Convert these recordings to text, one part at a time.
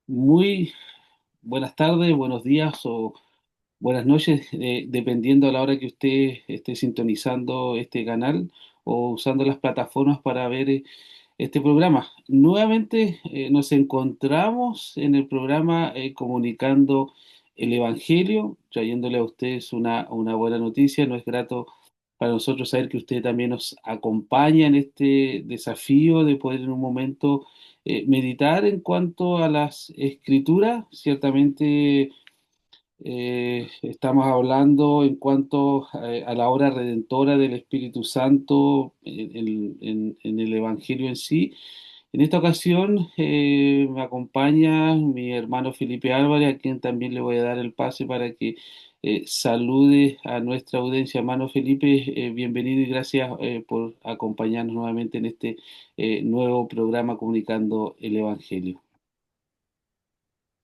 Muy buenas tardes, buenos días o buenas noches, dependiendo a la hora que usted esté sintonizando este canal o usando las plataformas para ver este programa. Nuevamente nos encontramos en el programa comunicando el Evangelio, trayéndole a ustedes una buena noticia. No es grato para nosotros saber que usted también nos acompaña en este desafío de poder en un momento meditar en cuanto a las escrituras. Ciertamente estamos hablando en cuanto a la obra redentora del Espíritu Santo en el Evangelio en sí. En esta ocasión me acompaña mi hermano Felipe Álvarez, a quien también le voy a dar el pase para que salude a nuestra audiencia. Hermano Felipe, bienvenido y gracias por acompañarnos nuevamente en este nuevo programa Comunicando el Evangelio.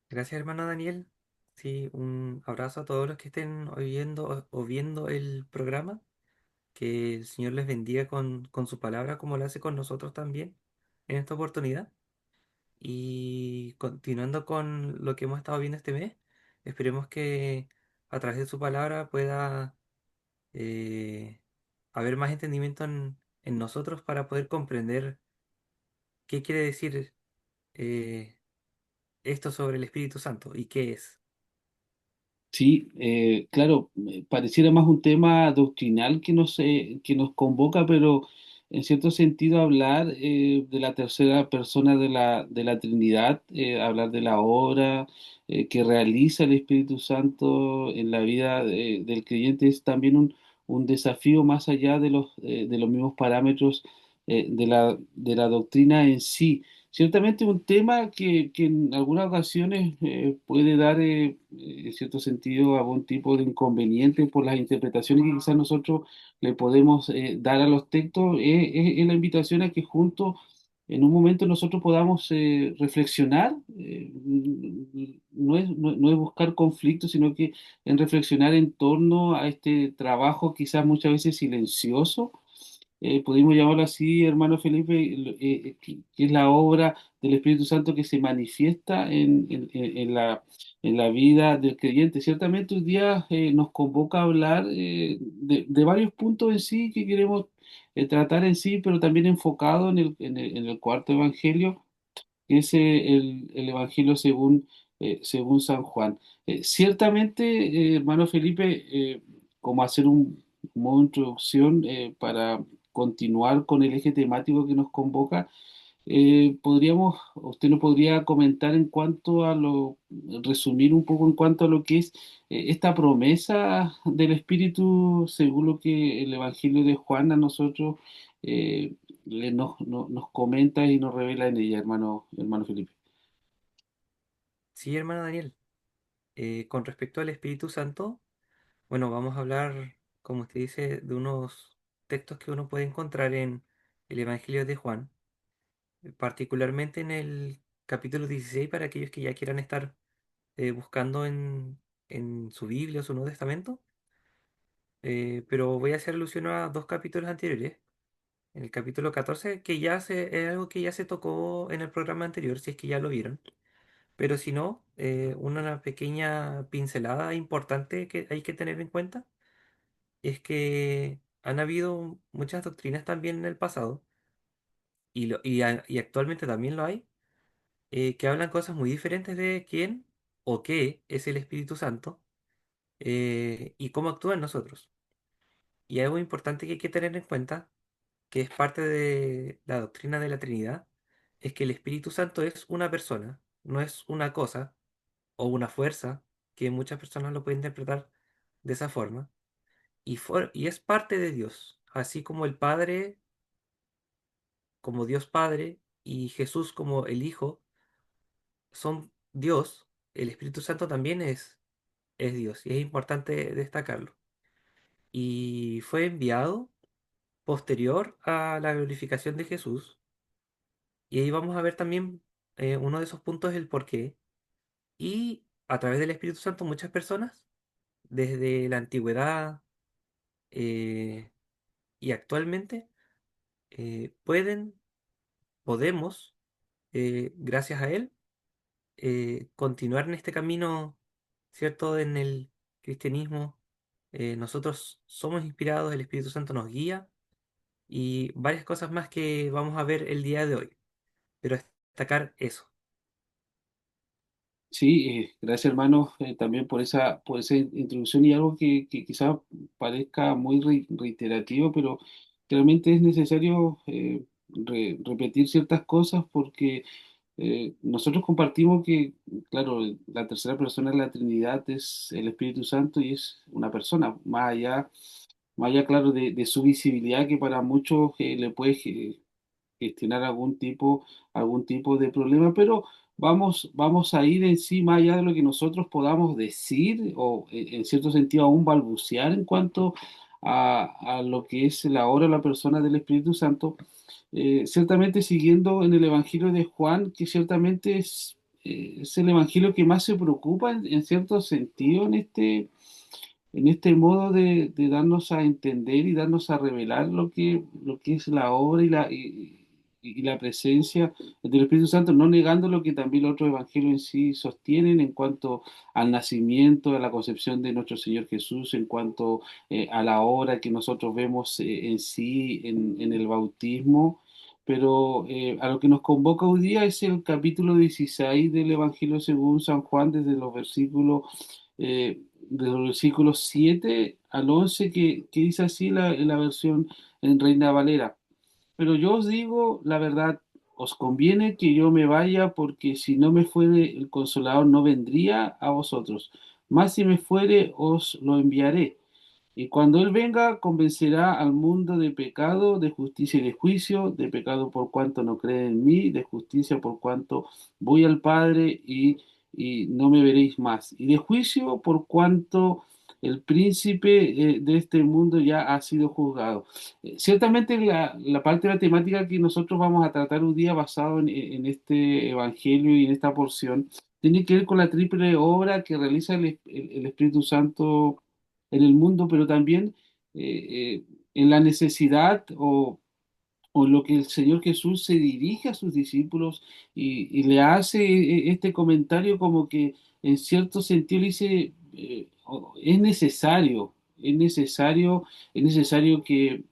Gracias, hermano Daniel. Sí, un abrazo a todos los que estén oyendo o viendo el programa. Que el Señor les bendiga con su palabra, como lo hace con nosotros también en esta oportunidad. Y continuando con lo que hemos estado viendo este mes, esperemos que a través de su palabra pueda eh, haber más entendimiento en nosotros para poder comprender qué quiere decir eh, esto sobre el Espíritu Santo y qué es. Sí, claro, pareciera más un tema doctrinal que nos convoca, pero en cierto sentido hablar de la tercera persona de la Trinidad, hablar de la obra que realiza el Espíritu Santo en la vida del creyente es también un desafío más allá de los mismos parámetros de la doctrina en sí. Ciertamente un tema que en algunas ocasiones puede dar, en cierto sentido, algún tipo de inconveniente por las interpretaciones que quizás nosotros le podemos dar a los textos, es la invitación a que juntos, en un momento, nosotros podamos reflexionar. No es buscar conflictos, sino que en reflexionar en torno a este trabajo quizás muchas veces silencioso, pudimos llamarlo así, hermano Felipe, que es la obra del Espíritu Santo que se manifiesta en la vida del creyente. Ciertamente hoy día nos convoca a hablar de varios puntos en sí que queremos tratar en sí, pero también enfocado en el cuarto evangelio, que es el Evangelio según San Juan. Ciertamente, hermano Felipe, como hacer un modo de introducción para continuar con el eje temático que nos convoca, usted nos podría comentar en cuanto a resumir un poco en cuanto a lo que es esta promesa del Espíritu, según lo que el Evangelio de Juan a nosotros nos comenta y nos revela en ella, hermano Felipe. Sí, hermano Daniel. Con respecto al Espíritu Santo, bueno, vamos a hablar, como usted dice, de unos textos que uno puede encontrar en el Evangelio de Juan, particularmente en el capítulo 16 para aquellos que ya quieran estar buscando en su Biblia o su Nuevo Testamento. Pero voy a hacer alusión a dos capítulos anteriores. En el capítulo 14 que es algo que ya se tocó en el programa anterior, si es que ya lo vieron. Pero si no, una pequeña pincelada importante que hay que tener en cuenta es que han habido muchas doctrinas también en el pasado, y actualmente también lo hay, que hablan cosas muy diferentes de quién o qué es el Espíritu Santo, y cómo actúa en nosotros. Y algo importante que hay que tener en cuenta, que es parte de la doctrina de la Trinidad, es que el Espíritu Santo es una persona, no es una cosa o una fuerza, que muchas personas lo pueden interpretar de esa forma, y es parte de Dios, así como el Padre, como Dios Padre, y Jesús como el Hijo son Dios. El Espíritu Santo también es Dios, y es importante destacarlo. Y fue enviado posterior a la glorificación de Jesús, y ahí vamos a ver también uno de esos puntos, el por qué. Y a través del Espíritu Santo muchas personas, desde la antigüedad, eh, y actualmente, pueden, podemos, gracias a Él, continuar en este camino, ¿cierto? En el cristianismo, nosotros somos inspirados, el Espíritu Santo nos guía y varias cosas más que vamos a ver el día de hoy. Pero destacar eso. Sí, gracias hermano también por esa introducción y algo que quizás parezca muy reiterativo, pero realmente es necesario repetir ciertas cosas porque nosotros compartimos que, claro, la tercera persona de la Trinidad es el Espíritu Santo y es una persona, más allá, claro, de su visibilidad que para muchos le puede gestionar algún tipo de problema, pero vamos a ir en sí más allá de lo que nosotros podamos decir o en cierto sentido aún balbucear en cuanto a lo que es la obra o la persona del Espíritu Santo, ciertamente siguiendo en el Evangelio de Juan, que ciertamente es el Evangelio que más se preocupa en cierto sentido en este modo de darnos a entender y darnos a revelar lo que es la obra y la presencia del Espíritu Santo, no negando lo que también los otros evangelios en sí sostienen en cuanto al nacimiento, a la concepción de nuestro Señor Jesús, en cuanto a la obra que nosotros vemos en sí en el bautismo. Pero a lo que nos convoca hoy día es el capítulo 16 del Evangelio según San Juan, desde los versículos 7 al 11, que dice así la versión en Reina Valera. Pero yo os digo la verdad, os conviene que yo me vaya, porque si no me fuere el Consolador no vendría a vosotros, mas si me fuere os lo enviaré. Y cuando Él venga, convencerá al mundo de pecado, de justicia y de juicio, de pecado por cuanto no creen en mí, de justicia por cuanto voy al Padre y no me veréis más, y de juicio por cuanto el príncipe de este mundo ya ha sido juzgado. Ciertamente la parte de la temática que nosotros vamos a tratar un día basado en este Evangelio y en esta porción, tiene que ver con la triple obra que realiza el Espíritu Santo en el mundo, pero también en la necesidad o lo que el Señor Jesús se dirige a sus discípulos y le hace este comentario como que en cierto sentido le dice, es necesario, es necesario, es necesario que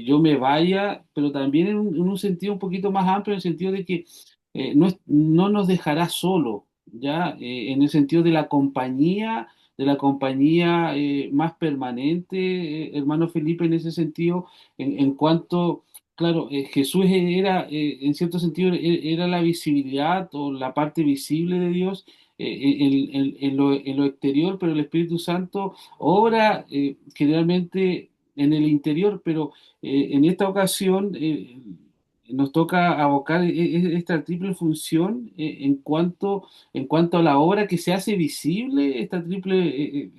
yo me vaya, pero también en un sentido un poquito más amplio, en el sentido de que no nos dejará solo, ¿ya? En el sentido de la compañía más permanente, hermano Felipe, en ese sentido, en cuanto claro, Jesús era, en cierto sentido, era la visibilidad o la parte visible de Dios en lo exterior, pero el Espíritu Santo obra generalmente en el interior, pero en esta ocasión nos toca abocar esta triple función en cuanto a la obra que se hace visible, esta triple,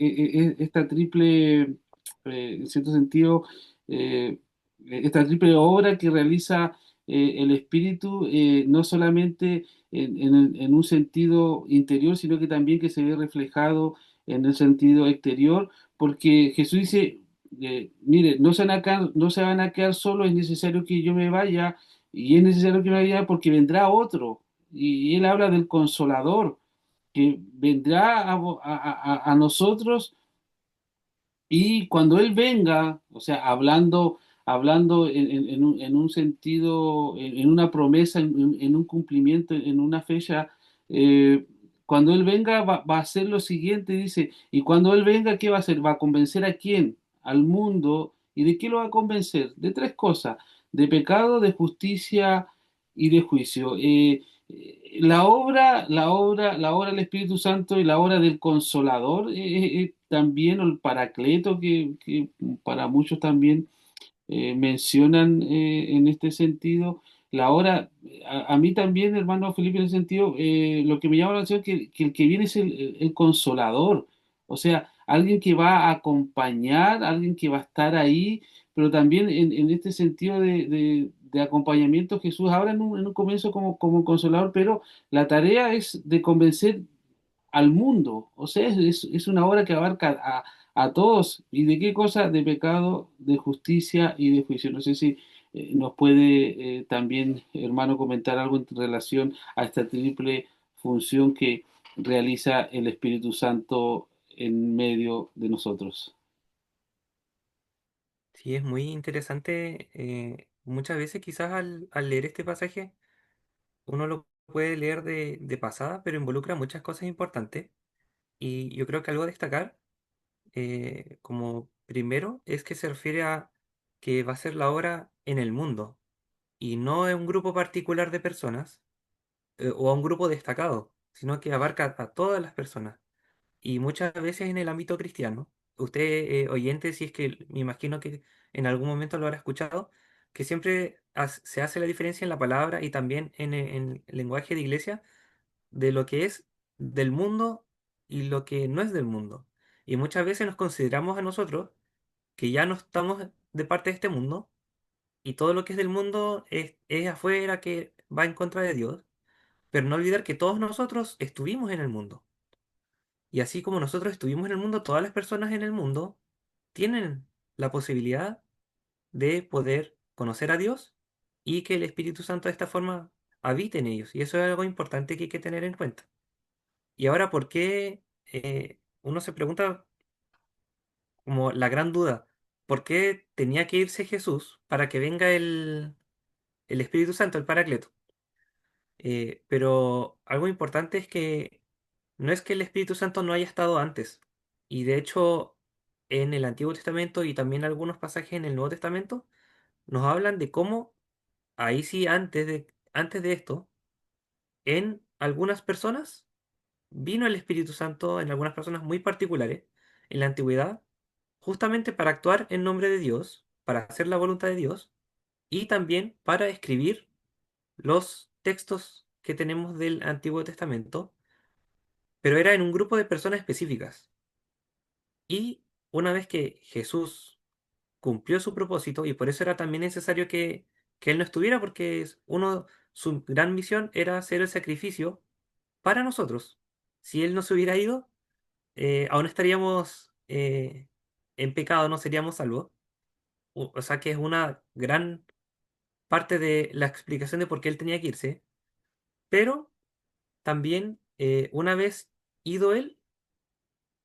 en cierto sentido, eh, esta triple obra que realiza el Espíritu, no solamente en un sentido interior, sino que también que se ve reflejado en el sentido exterior, porque Jesús dice, mire, no se van a quedar solos, es necesario que yo me vaya, y es necesario que me vaya porque vendrá otro, y él habla del Consolador, que vendrá a nosotros y cuando Él venga, o sea, hablando en un sentido, en una promesa, en un cumplimiento, en una fecha, cuando Él venga va a hacer lo siguiente, dice, y cuando Él venga, ¿qué va a hacer? ¿Va a convencer a quién? Al mundo. ¿Y de qué lo va a convencer? De tres cosas, de pecado, de justicia y de juicio. La obra del Espíritu Santo y la obra del Consolador, también, o el Paracleto, que para muchos también mencionan en este sentido. La obra, a mí también, hermano Felipe, en ese sentido, lo que me llama la atención es que el que viene es el Consolador, o sea, alguien que va a acompañar, alguien que va a estar ahí, pero también en este sentido de acompañamiento, Jesús habla en un comienzo como consolador, pero la tarea es de convencer al mundo. O sea, es una obra que abarca a todos. ¿Y de qué cosa? De pecado, de justicia y de juicio. No sé si nos puede también, hermano, comentar algo en relación a esta triple función que realiza el Espíritu Santo en medio de nosotros. Sí, es muy interesante. Muchas veces quizás al leer este pasaje uno lo puede leer de pasada, pero involucra muchas cosas importantes. Y yo creo que algo a destacar, como primero, es que se refiere a que va a ser la obra en el mundo y no en un grupo particular de personas o a un grupo destacado, sino que abarca a todas las personas. Y muchas veces en el ámbito cristiano, usted, oyente, si es que me imagino que en algún momento lo habrá escuchado, que siempre se hace la diferencia en la palabra y también en el lenguaje de iglesia de lo que es del mundo y lo que no es del mundo. Y muchas veces nos consideramos a nosotros que ya no estamos de parte de este mundo y todo lo que es del mundo es afuera, que va en contra de Dios, pero no olvidar que todos nosotros estuvimos en el mundo. Y así como nosotros estuvimos en el mundo, todas las personas en el mundo tienen la posibilidad de poder conocer a Dios y que el Espíritu Santo de esta forma habite en ellos. Y eso es algo importante que hay que tener en cuenta. Y ahora, ¿por qué uno se pregunta como la gran duda? ¿Por qué tenía que irse Jesús para que venga el Espíritu Santo, el Paracleto? Pero algo importante es que no es que el Espíritu Santo no haya estado antes. Y de hecho, en el Antiguo Testamento y también algunos pasajes en el Nuevo Testamento nos hablan de cómo, ahí sí, antes de esto, en algunas personas vino el Espíritu Santo, en algunas personas muy particulares, en la antigüedad, justamente para actuar en nombre de Dios, para hacer la voluntad de Dios y también para escribir los textos que tenemos del Antiguo Testamento, pero era en un grupo de personas específicas. Y una vez que Jesús cumplió su propósito, y por eso era también necesario que Él no estuviera, porque su gran misión era hacer el sacrificio para nosotros. Si Él no se hubiera ido, aún estaríamos en pecado, no seríamos salvos. O sea que es una gran parte de la explicación de por qué Él tenía que irse, pero también una vez ido Él,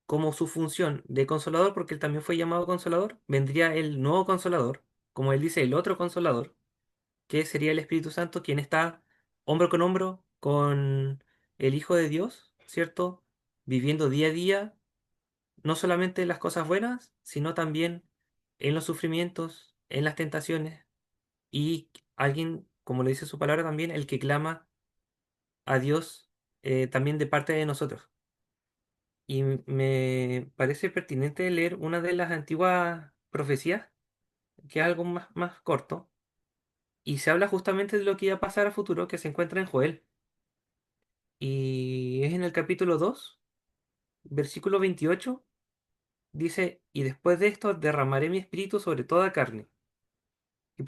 como su función de consolador, porque él también fue llamado consolador, vendría el nuevo consolador, como él dice, el otro consolador, que sería el Espíritu Santo, quien está hombro con el Hijo de Dios, ¿cierto? Viviendo día a día, no solamente las cosas buenas, sino también en los sufrimientos, en las tentaciones, y alguien, como le dice su palabra también, el que clama a Dios también de parte de nosotros. Y me parece pertinente leer una de las antiguas profecías, que es algo más corto, y se habla justamente de lo que iba a pasar a futuro, que se encuentra en Joel. Y es en el capítulo 2 versículo 28 dice, y después de esto derramaré mi espíritu sobre toda carne, y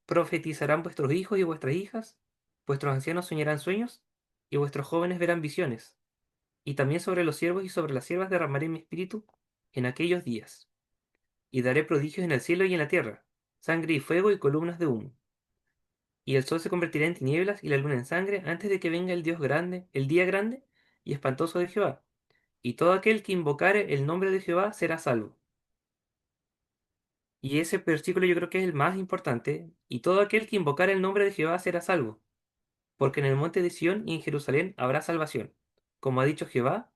profetizarán vuestros hijos y vuestras hijas, vuestros ancianos soñarán sueños, y vuestros jóvenes verán visiones, y también sobre los siervos y sobre las siervas derramaré mi espíritu en aquellos días. Y daré prodigios en el cielo y en la tierra, sangre y fuego y columnas de humo. Y el sol se convertirá en tinieblas y la luna en sangre antes de que venga el Dios grande, el día grande y espantoso de Jehová. Y todo aquel que invocare el nombre de Jehová será salvo. Y ese versículo yo creo que es el más importante. Y todo aquel que invocare el nombre de Jehová será salvo. Porque en el monte de Sión y en Jerusalén habrá salvación, como ha dicho Jehová,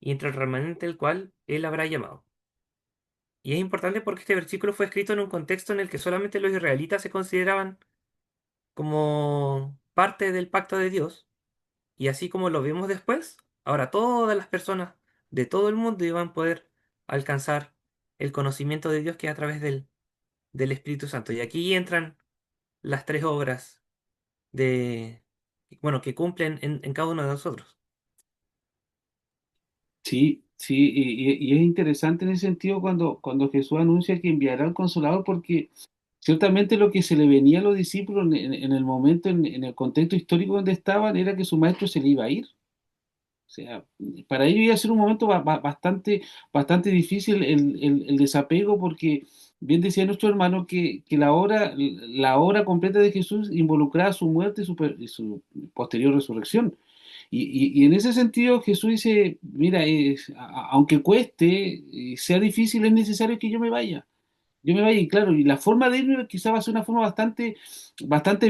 y entre el remanente el cual él habrá llamado. Y es importante porque este versículo fue escrito en un contexto en el que solamente los israelitas se consideraban como parte del pacto de Dios, y así como lo vemos después, ahora todas las personas de todo el mundo iban a poder alcanzar el conocimiento de Dios que es a través del Espíritu Santo. Y aquí entran las tres obras de, bueno, que cumplen en cada uno de nosotros. Sí, sí, y es interesante en ese sentido cuando Jesús anuncia que enviará al Consolador, porque ciertamente lo que se le venía a los discípulos en el momento, en el contexto histórico donde estaban, era que su maestro se le iba a ir. O sea, para ellos iba a ser un momento bastante difícil el desapego, porque bien decía nuestro hermano que la obra completa de Jesús involucraba su muerte y su posterior resurrección. Y en ese sentido Jesús dice, mira, aunque cueste, sea difícil, es necesario que yo me vaya. Yo me vaya, y claro, y la forma de irme quizá va a ser una forma bastante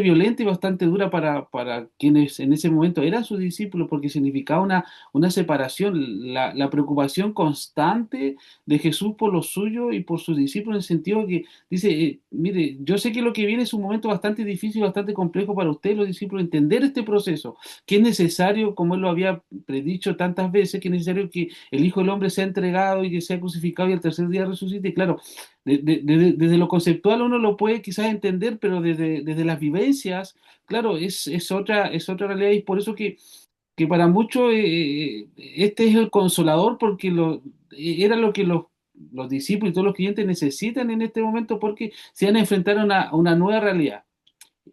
violenta y bastante dura para quienes en ese momento eran sus discípulos, porque significaba una separación, la preocupación constante de Jesús por lo suyo y por sus discípulos, en el sentido que dice, mire, yo sé que lo que viene es un momento bastante difícil, bastante complejo para ustedes, los discípulos, entender este proceso, que es necesario, como él lo había predicho tantas veces, que es necesario que el Hijo del Hombre sea entregado y que sea crucificado y al tercer día resucite. Y claro, desde lo conceptual uno lo puede quizás entender, pero desde las vivencias, claro, es otra realidad, y por eso que para muchos este es el consolador, porque era lo que los discípulos y todos los clientes necesitan en este momento, porque se van a enfrentar a una nueva realidad.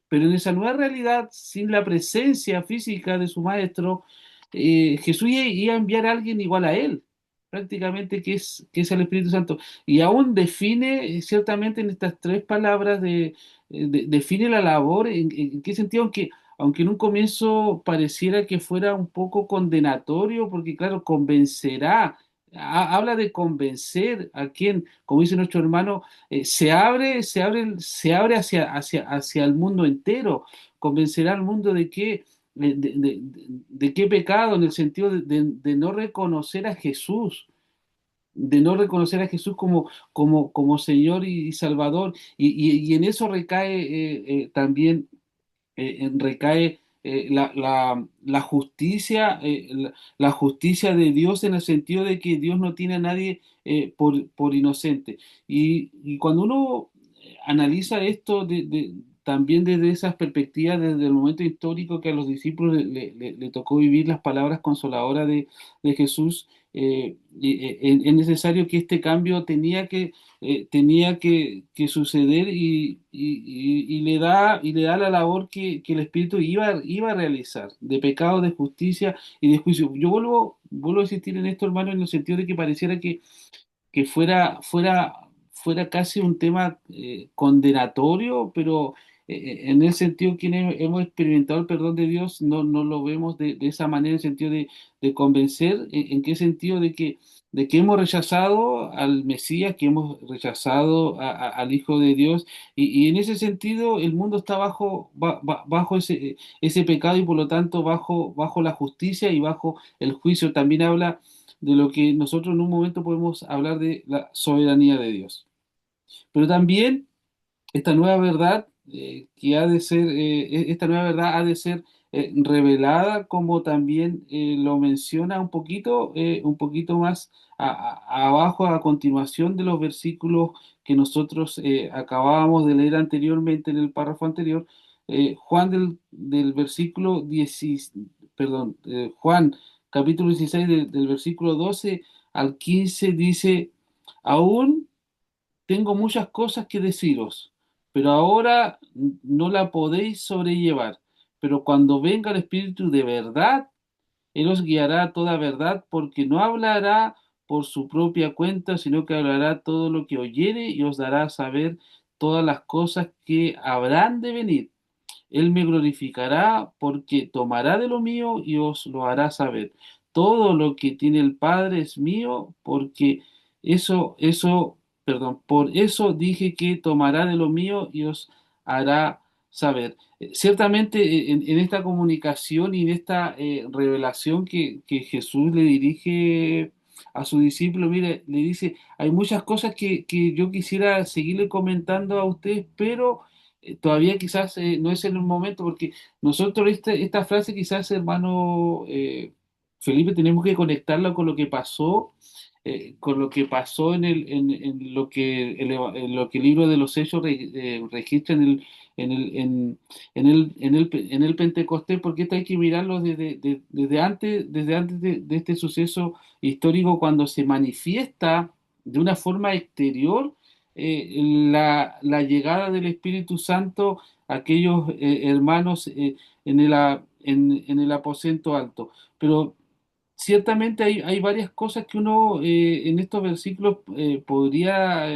Pero en esa nueva realidad, sin la presencia física de su maestro, Jesús iba a enviar a alguien igual a él, prácticamente, que es el Espíritu Santo. Y aún define, ciertamente en estas tres palabras, define la labor, en qué sentido, aunque en un comienzo pareciera que fuera un poco condenatorio, porque claro, convencerá. Habla de convencer a quien, como dice nuestro hermano, se abre hacia el mundo entero, convencerá al mundo de qué pecado, en el sentido de no reconocer a Jesús, de no reconocer a Jesús como Señor y Salvador, y en eso recae también recae la justicia, la justicia de Dios, en el sentido de que Dios no tiene a nadie por inocente. Y cuando uno analiza esto también desde esas perspectivas, desde el momento histórico que a los discípulos le tocó vivir las palabras consoladoras de Jesús, es necesario que este cambio tenía que suceder, y le da la labor que el Espíritu iba a realizar, de pecado, de justicia y de juicio. Yo vuelvo a insistir en esto, hermano, en el sentido de que pareciera que fuera casi un tema condenatorio, pero en el sentido, quienes hemos experimentado el perdón de Dios no lo vemos de esa manera, en el sentido de convencer. ¿En qué sentido? De que hemos rechazado al Mesías, que hemos rechazado al Hijo de Dios, y en ese sentido el mundo está bajo ese pecado, y por lo tanto bajo la justicia y bajo el juicio. También habla de lo que nosotros en un momento podemos hablar de la soberanía de Dios. Pero también esta nueva verdad esta nueva verdad ha de ser revelada, como también lo menciona un poquito más abajo, a continuación de los versículos que nosotros acabábamos de leer anteriormente en el párrafo anterior. Juan del versículo 10, perdón, Juan capítulo 16, del versículo 12 al 15, dice: aún tengo muchas cosas que deciros, pero ahora no la podéis sobrellevar. Pero cuando venga el Espíritu de verdad, Él os guiará a toda verdad, porque no hablará por su propia cuenta, sino que hablará todo lo que oyere, y os dará a saber todas las cosas que habrán de venir. Él me glorificará, porque tomará de lo mío y os lo hará saber. Todo lo que tiene el Padre es mío, porque perdón, por eso dije que tomará de lo mío y os hará saber. Ciertamente, en esta comunicación y en esta revelación que Jesús le dirige a su discípulo, mire, le dice: hay muchas cosas que yo quisiera seguirle comentando a ustedes, pero todavía quizás no es en el momento, porque nosotros esta frase, quizás, hermano Felipe, tenemos que conectarla con lo que pasó en lo que el libro de los Hechos registra en el Pentecostés, porque esto hay que mirarlo desde antes de este suceso histórico, cuando se manifiesta de una forma exterior la llegada del Espíritu Santo a aquellos hermanos en el aposento alto. Pero ciertamente hay varias cosas que uno en estos versículos podría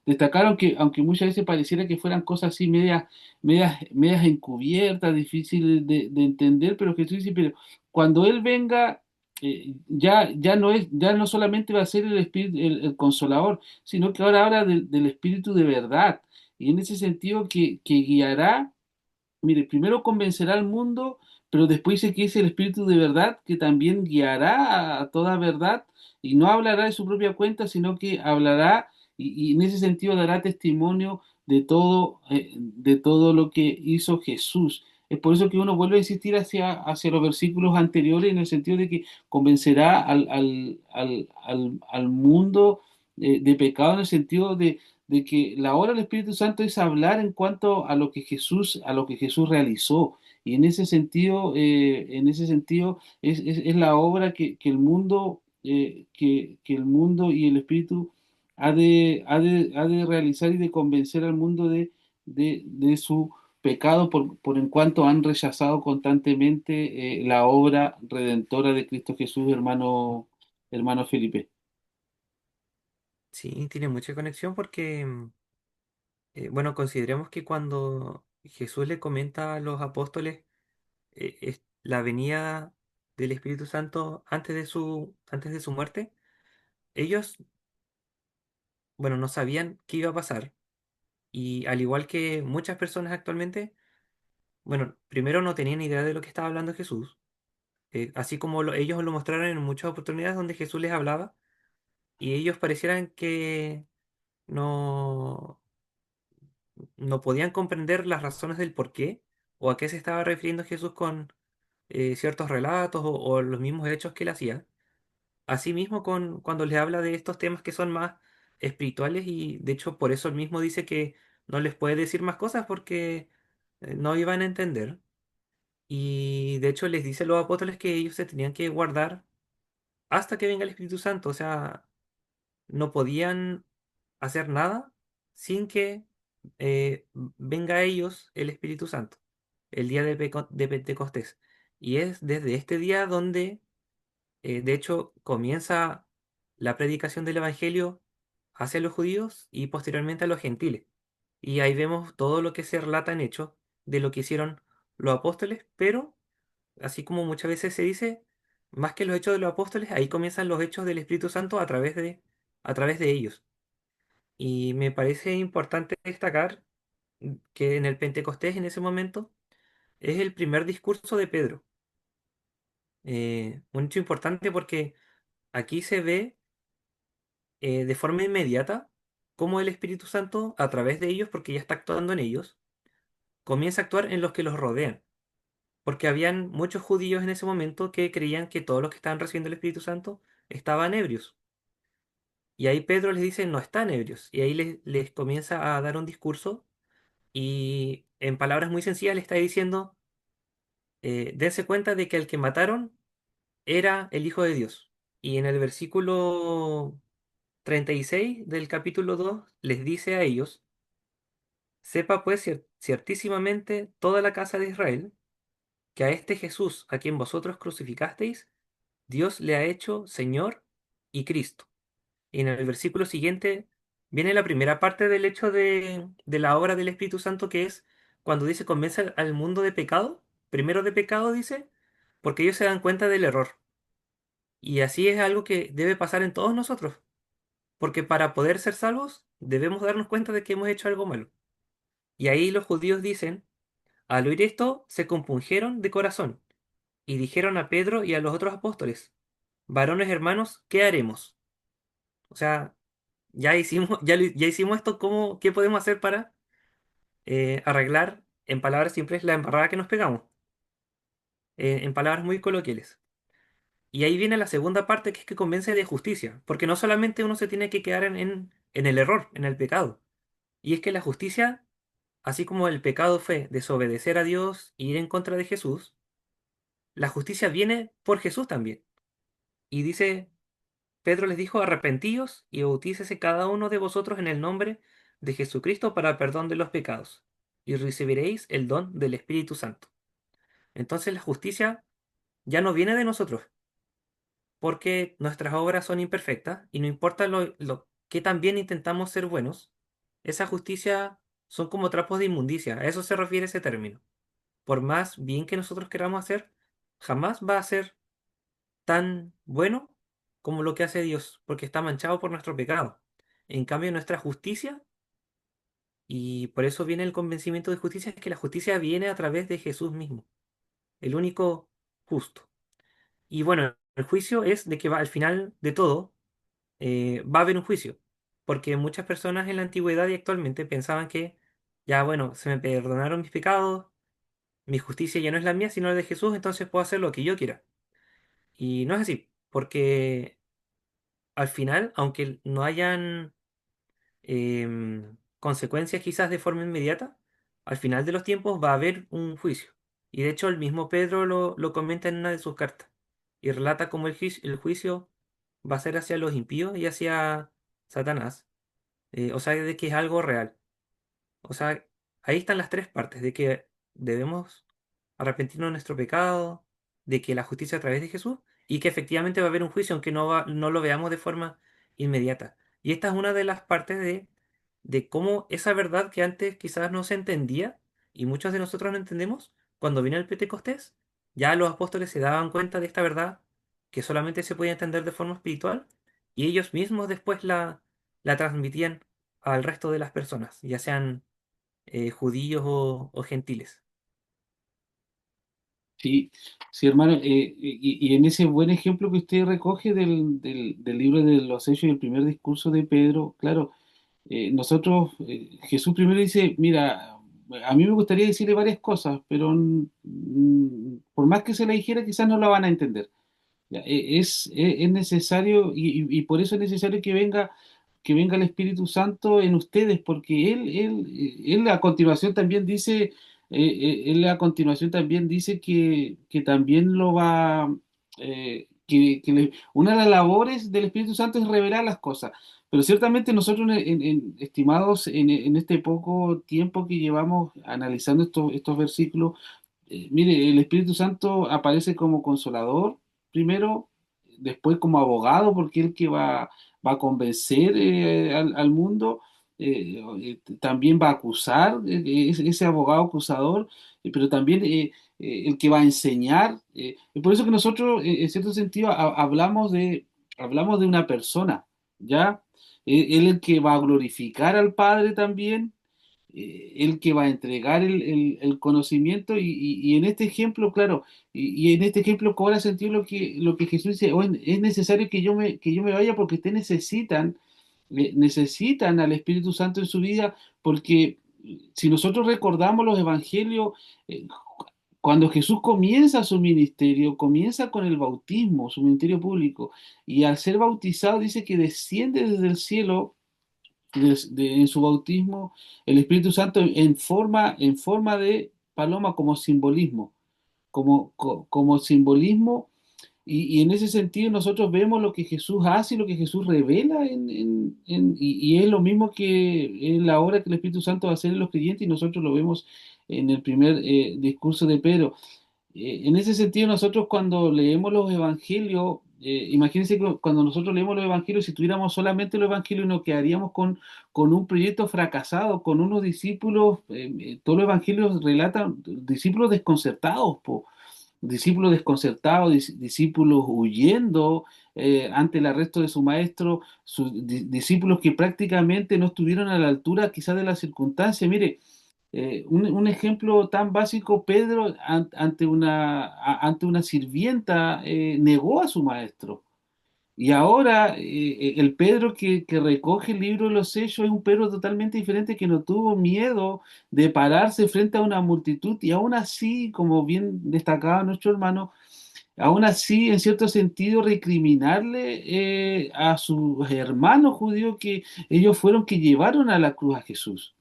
destacar, aunque muchas veces pareciera que fueran cosas así medias encubiertas, difíciles de entender, pero Jesús dice: cuando Él venga, ya no solamente va a ser el Espíritu, el Consolador, sino que ahora habla del Espíritu de verdad. Y en ese sentido que guiará. Mire, primero convencerá al mundo, pero después dice que es el Espíritu de verdad que también guiará a toda verdad y no hablará de su propia cuenta, sino que hablará y en ese sentido dará testimonio de todo lo que hizo Jesús. Es por eso que uno vuelve a insistir hacia los versículos anteriores en el sentido de que convencerá al mundo de pecado en el sentido de que la obra del Espíritu Santo es hablar en cuanto a lo que Jesús realizó. Y en ese sentido es la obra que el mundo, que el mundo y el Espíritu ha de realizar y de convencer al mundo de su pecado por en cuanto han rechazado constantemente la obra redentora de Cristo Jesús, hermano Felipe. Sí, tiene mucha conexión porque, bueno, consideremos que cuando Jesús le comenta a los apóstoles la venida del Espíritu Santo antes de su muerte, ellos, bueno, no sabían qué iba a pasar. Y al igual que muchas personas actualmente, bueno, primero no tenían idea de lo que estaba hablando Jesús, así como ellos lo mostraron en muchas oportunidades donde Jesús les hablaba y ellos parecieran que no, no podían comprender las razones del por qué o a qué se estaba refiriendo Jesús con ciertos relatos o los mismos hechos que él hacía. Asimismo, cuando les habla de estos temas que son más espirituales y de hecho por eso él mismo dice que no les puede decir más cosas porque no iban a entender. Y de hecho les dice a los apóstoles que ellos se tenían que guardar hasta que venga el Espíritu Santo. O sea, no podían hacer nada sin que venga a ellos el Espíritu Santo, el día de Pentecostés. Y es desde este día donde, de hecho, comienza la predicación del Evangelio hacia los judíos y posteriormente a los gentiles. Y ahí vemos todo lo que se relata en Hechos de lo que hicieron los apóstoles, pero así como muchas veces se dice, más que los hechos de los apóstoles, ahí comienzan los hechos del Espíritu Santo a través de ellos. Y me parece importante destacar que en el Pentecostés, en ese momento, es el primer discurso de Pedro. Un hecho importante porque aquí se ve de forma inmediata cómo el Espíritu Santo, a través de ellos, porque ya está actuando en ellos, comienza a actuar en los que los rodean. Porque habían muchos judíos en ese momento que creían que todos los que estaban recibiendo el Espíritu Santo estaban ebrios. Y ahí Pedro les dice, no están ebrios. Y ahí les comienza a dar un discurso y en palabras muy sencillas le está diciendo, dense cuenta de que el que mataron era el Hijo de Dios. Y en el versículo 36 del capítulo 2 les dice a ellos, sepa pues ciertísimamente toda la casa de Israel, que a este Jesús a quien vosotros crucificasteis, Dios le ha hecho Señor y Cristo. Y en el versículo siguiente viene la primera parte del hecho de la obra del Espíritu Santo, que es cuando dice convence al mundo de pecado. Primero de pecado dice, porque ellos se dan cuenta del error. Y así es algo que debe pasar en todos nosotros, porque para poder ser salvos debemos darnos cuenta de que hemos hecho algo malo. Y ahí los judíos dicen, al oír esto, se compungieron de corazón y dijeron a Pedro y a los otros apóstoles, varones hermanos, ¿qué haremos? O sea, ya hicimos, ya hicimos esto, ¿qué podemos hacer para arreglar, en palabras simples, la embarrada que nos pegamos? En palabras muy coloquiales. Y ahí viene la segunda parte, que es que convence de justicia, porque no solamente uno se tiene que quedar en el error, en el pecado, y es que la justicia, así como el pecado fue desobedecer a Dios e ir en contra de Jesús, la justicia viene por Jesús también. Y dice, Pedro les dijo, arrepentíos y bautícese cada uno de vosotros en el nombre de Jesucristo para perdón de los pecados, y recibiréis el don del Espíritu Santo. Entonces la justicia ya no viene de nosotros, porque nuestras obras son imperfectas, y no importa lo que tan bien intentamos ser buenos, esa justicia son como trapos de inmundicia, a eso se refiere ese término. Por más bien que nosotros queramos hacer, jamás va a ser tan bueno como lo que hace Dios, porque está manchado por nuestro pecado. En cambio, nuestra justicia, y por eso viene el convencimiento de justicia, es que la justicia viene a través de Jesús mismo, el único justo. Y bueno, el juicio es de que al final de todo va a haber un juicio, porque muchas personas en la antigüedad y actualmente pensaban que ya, bueno, se me perdonaron mis pecados, mi justicia ya no es la mía, sino la de Jesús, entonces puedo hacer lo que yo quiera. Y no es así, porque al final, aunque no hayan consecuencias quizás de forma inmediata, al final de los tiempos va a haber un juicio. Y de hecho el mismo Pedro lo comenta en una de sus cartas y relata cómo el juicio va a ser hacia los impíos y hacia Satanás. O sea, de que es algo real. O sea, ahí están las tres partes, de que debemos arrepentirnos de nuestro pecado, de que la justicia a través de Jesús y que efectivamente va a haber un juicio, aunque no lo veamos de forma inmediata. Y esta es una de las partes de cómo esa verdad que antes quizás no se entendía y muchos de nosotros no entendemos, cuando vino el Pentecostés, ya los apóstoles se daban cuenta de esta verdad que solamente se podía entender de forma espiritual y ellos mismos después la transmitían al resto de las personas, ya sean judíos o gentiles. Sí, sí, hermano, y en ese buen ejemplo que usted recoge del libro de los Hechos y el primer discurso de Pedro, claro, nosotros, Jesús primero dice, mira, a mí me gustaría decirle varias cosas, pero por más que se la dijera, quizás no la van a entender. Ya, es necesario y por eso es necesario que venga el Espíritu Santo en ustedes, porque él a continuación también dice, él a continuación también dice que también lo va, una de las labores del Espíritu Santo es revelar las cosas. Pero ciertamente nosotros, estimados, en este poco tiempo que llevamos analizando estos versículos, mire, el Espíritu Santo aparece como consolador primero, después como abogado, porque es el que va a convencer al mundo, también va a acusar, ese abogado acusador, pero también el que va a enseñar. Y por eso que nosotros, en cierto sentido, hablamos de una persona, ¿ya? Él el que va a glorificar al Padre también, el que va a entregar el conocimiento y en este ejemplo, claro, y en este ejemplo cobra sentido lo que Jesús dice: "Oye, es necesario que yo me vaya porque ustedes necesitan al Espíritu Santo en su vida, porque si nosotros recordamos los evangelios, eh, cuando Jesús comienza su ministerio, comienza con el bautismo, su ministerio público, y al ser bautizado dice que desciende desde el cielo en su bautismo el Espíritu Santo en forma de paloma como simbolismo, como simbolismo, y en ese sentido nosotros vemos lo que Jesús hace y lo que Jesús revela y es lo mismo que es la obra que el Espíritu Santo va a hacer en los creyentes y nosotros lo vemos en el primer discurso de Pedro. En ese sentido, nosotros cuando leemos los evangelios, imagínense que cuando nosotros leemos los evangelios, si tuviéramos solamente los evangelios, nos quedaríamos con un proyecto fracasado, con unos discípulos, todos los evangelios relatan discípulos desconcertados, discípulos desconcertados, discípulos huyendo ante el arresto de su maestro, discípulos que prácticamente no estuvieron a la altura quizás de las circunstancias. Mire, un ejemplo tan básico: Pedro ante una sirvienta negó a su maestro. Y ahora el Pedro que recoge el libro de los sellos es un Pedro totalmente diferente, que no tuvo miedo de pararse frente a una multitud y aún así, como bien destacaba nuestro hermano, aún así, en cierto sentido, recriminarle a sus hermanos judíos que ellos fueron que llevaron a la cruz a Jesús.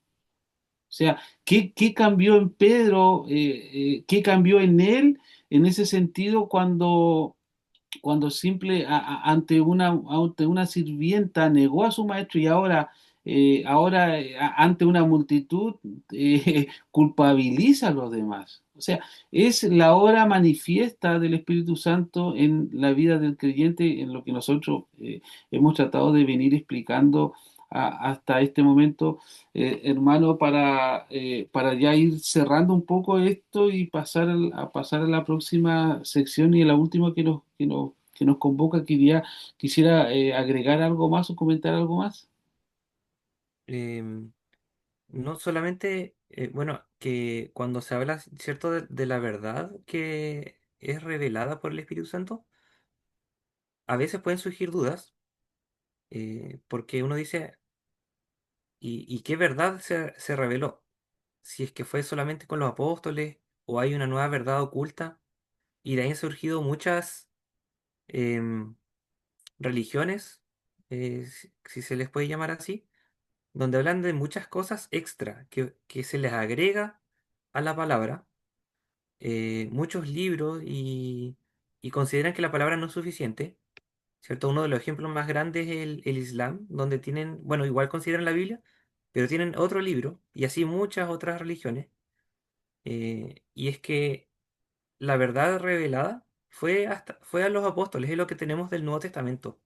O sea, qué cambió en Pedro? ¿Qué cambió en él en ese sentido cuando ante una sirvienta negó a su maestro y ahora ante una multitud culpabiliza a los demás? O sea, es la obra manifiesta del Espíritu Santo en la vida del creyente, en lo que nosotros hemos tratado de venir explicando hasta este momento, hermano, para ya ir cerrando un poco esto y pasar a la próxima sección y a la última que nos convoca, quisiera agregar algo más o comentar algo más. Em, no solamente, bueno, que cuando se habla, ¿cierto?, de la verdad que es revelada por el Espíritu Santo, a veces pueden surgir dudas, porque uno dice, ¿y qué verdad se reveló? Si es que fue solamente con los apóstoles o hay una nueva verdad oculta, y de ahí han surgido muchas em, religiones, si se les puede llamar así, donde hablan de muchas cosas extra que se les agrega a la palabra, muchos libros y consideran que la palabra no es suficiente, ¿cierto? Uno de los ejemplos más grandes es el Islam, donde tienen, bueno, igual consideran la Biblia, pero tienen otro libro y así muchas otras religiones. Y es que la verdad revelada fue a los apóstoles, es lo que tenemos del Nuevo Testamento.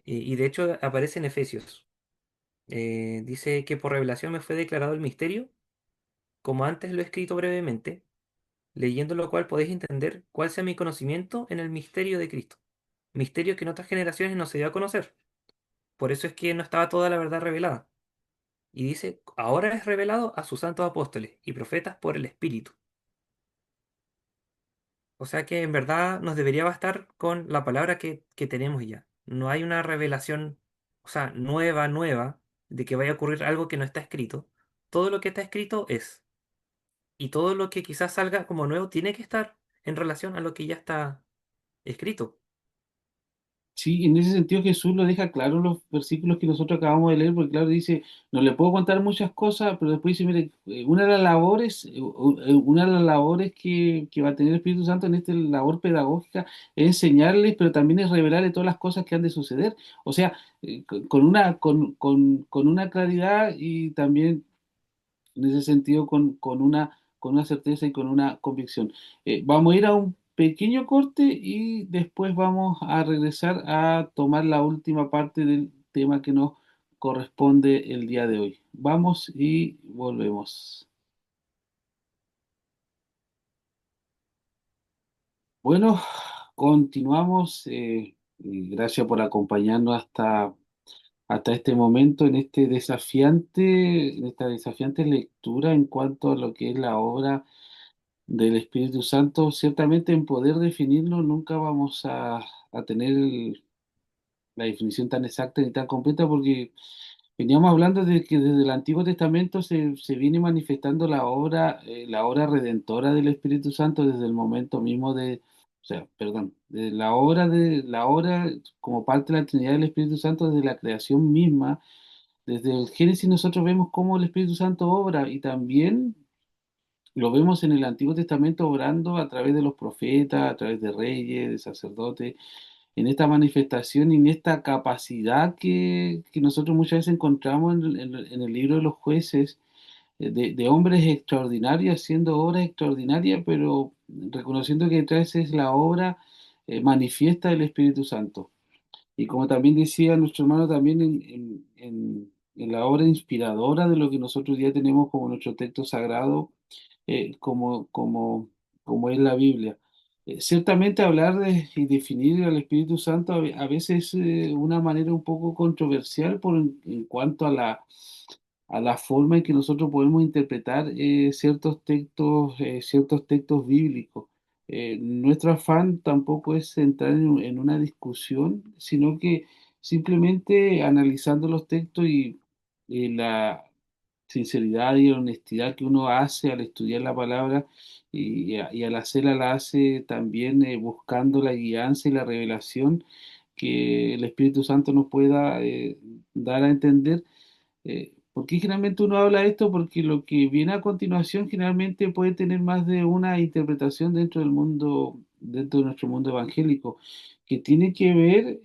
Y de hecho aparece en Efesios. Dice que por revelación me fue declarado el misterio, como antes lo he escrito brevemente, leyendo lo cual podéis entender cuál sea mi conocimiento en el misterio de Cristo. Misterio que en otras generaciones no se dio a conocer. Por eso es que no estaba toda la verdad revelada. Y dice, ahora es revelado a sus santos apóstoles y profetas por el Espíritu. O sea que en verdad nos debería bastar con la palabra que tenemos ya. No hay una revelación, o sea, nueva, de que vaya a ocurrir algo que no está escrito. Todo lo que está escrito es. Y todo lo que quizás salga como nuevo tiene que estar en relación a lo que ya está escrito. Sí, en ese sentido Jesús lo deja claro en los versículos que nosotros acabamos de leer, porque claro, dice, no le puedo contar muchas cosas, pero después dice, mire, una de las labores que va a tener el Espíritu Santo en esta labor pedagógica es enseñarles, pero también es revelarles todas las cosas que han de suceder. O sea, con una claridad y también en ese sentido con una certeza y con una convicción. Vamos a ir a un pequeño corte y después vamos a regresar a tomar la última parte del tema que nos corresponde el día de hoy. Vamos y volvemos. Bueno, continuamos. Y gracias por acompañarnos hasta este momento en esta desafiante lectura en cuanto a lo que es la obra del Espíritu Santo. Ciertamente en poder definirlo nunca vamos a tener la definición tan exacta ni tan completa porque veníamos hablando de que desde el Antiguo Testamento se viene manifestando la obra redentora del Espíritu Santo desde el momento mismo o sea, perdón, de la obra como parte de la Trinidad del Espíritu Santo desde la creación misma. Desde el Génesis nosotros vemos cómo el Espíritu Santo obra y también lo vemos en el Antiguo Testamento obrando a través de los profetas, a través de reyes, de sacerdotes, en esta manifestación y en esta capacidad que nosotros muchas veces encontramos en el libro de los jueces, de hombres extraordinarios haciendo obras extraordinarias, pero reconociendo que detrás es la obra manifiesta del Espíritu Santo. Y como también decía nuestro hermano, también en la obra inspiradora de lo que nosotros ya tenemos como nuestro texto sagrado, eh, como, como, como es la Biblia. Ciertamente hablar y definir al Espíritu Santo a veces es una manera un poco controversial en cuanto a la forma en que nosotros podemos interpretar ciertos textos bíblicos. Nuestro afán tampoco es entrar en una discusión, sino que simplemente analizando los textos y la sinceridad y honestidad que uno hace al estudiar la palabra y al hacerla la hace también buscando la guianza y la revelación que el Espíritu Santo nos pueda dar a entender. ¿Por qué generalmente uno habla de esto? Porque lo que viene a continuación generalmente puede tener más de una interpretación dentro de nuestro mundo evangélico, que tiene que ver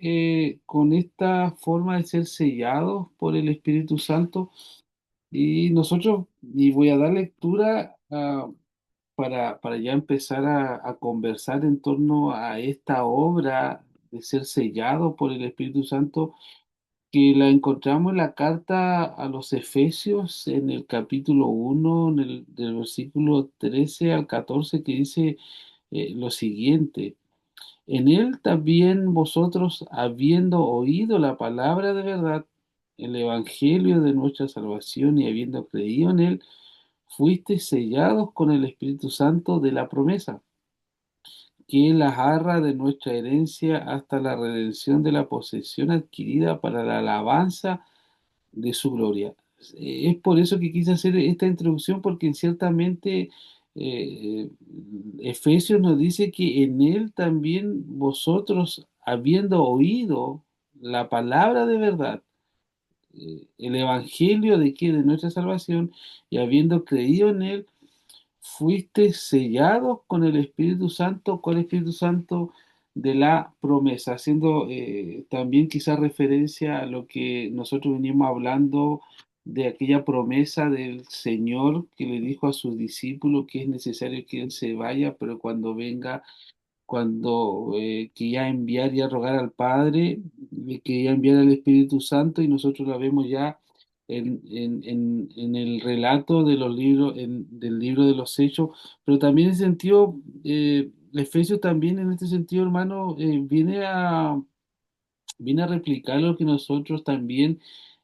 con esta forma de ser sellados por el Espíritu Santo. Y voy a dar lectura para ya empezar a conversar en torno a esta obra de ser sellado por el Espíritu Santo que la encontramos en la carta a los Efesios, en el capítulo 1, del versículo 13 al 14, que dice lo siguiente: en él también vosotros, habiendo oído la palabra de verdad, el evangelio de nuestra salvación, y habiendo creído en él, fuisteis sellados con el Espíritu Santo de la promesa, que es la jarra de nuestra herencia hasta la redención de la posesión adquirida para la alabanza de su gloria. Es por eso que quise hacer esta introducción, porque ciertamente eh, Efesios nos dice que en él también vosotros, habiendo oído la palabra de verdad, el evangelio de que de nuestra salvación, y habiendo creído en él, fuiste sellados con el Espíritu Santo, con el Espíritu Santo de la promesa, haciendo también quizás referencia a lo que nosotros venimos hablando de aquella promesa del Señor que le dijo a sus discípulos que es necesario que Él se vaya, pero cuando venga, cuando que ya enviar y a rogar al Padre, que ya enviar al Espíritu Santo, y nosotros la vemos ya en el relato de los libros, del libro de los Hechos, pero también en sentido, Efesios también en este sentido, hermano, viene a replicar lo que nosotros también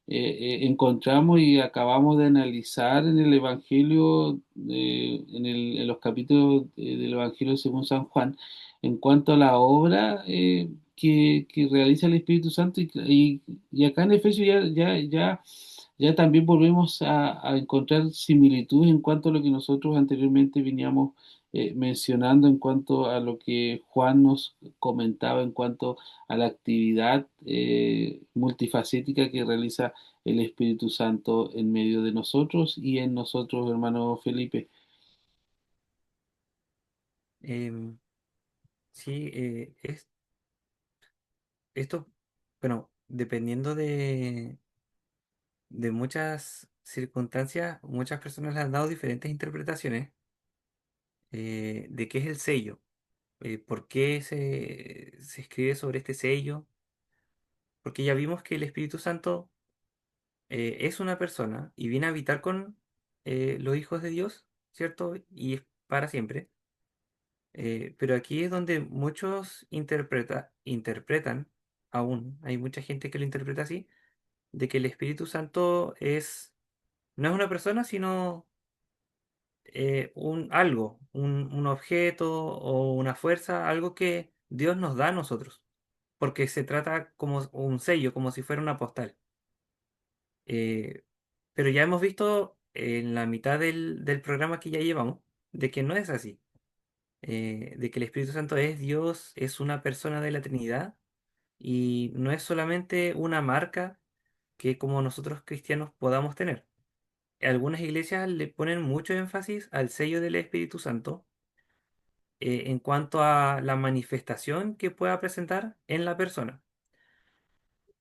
encontramos y acabamos de analizar en el Evangelio, en los capítulos del Evangelio según San Juan, en cuanto a la obra que realiza el Espíritu Santo. Y acá en Efesios ya también volvemos a encontrar similitudes en cuanto a lo que nosotros anteriormente veníamos mencionando, en cuanto a lo que Juan nos comentaba en cuanto a la actividad multifacética que realiza el Espíritu Santo en medio de nosotros y en nosotros, hermano Felipe. Em, sí, esto, bueno, dependiendo de muchas circunstancias, muchas personas le han dado diferentes interpretaciones de qué es el sello, por qué se escribe sobre este sello, porque ya vimos que el Espíritu Santo es una persona y viene a habitar con los hijos de Dios, ¿cierto? Y es para siempre. Pero aquí es donde muchos interpretan, aún hay mucha gente que lo interpreta así, de que el Espíritu Santo no es una persona, sino un algo, un objeto o una fuerza, algo que Dios nos da a nosotros, porque se trata como un sello, como si fuera una postal. Eh, pero ya hemos visto en la mitad del programa que ya llevamos, de que no es así, de que el Espíritu Santo es Dios, es una persona de la Trinidad y no es solamente una marca que como nosotros cristianos podamos tener. Algunas iglesias le ponen mucho énfasis al sello del Espíritu Santo en cuanto a la manifestación que pueda presentar en la persona.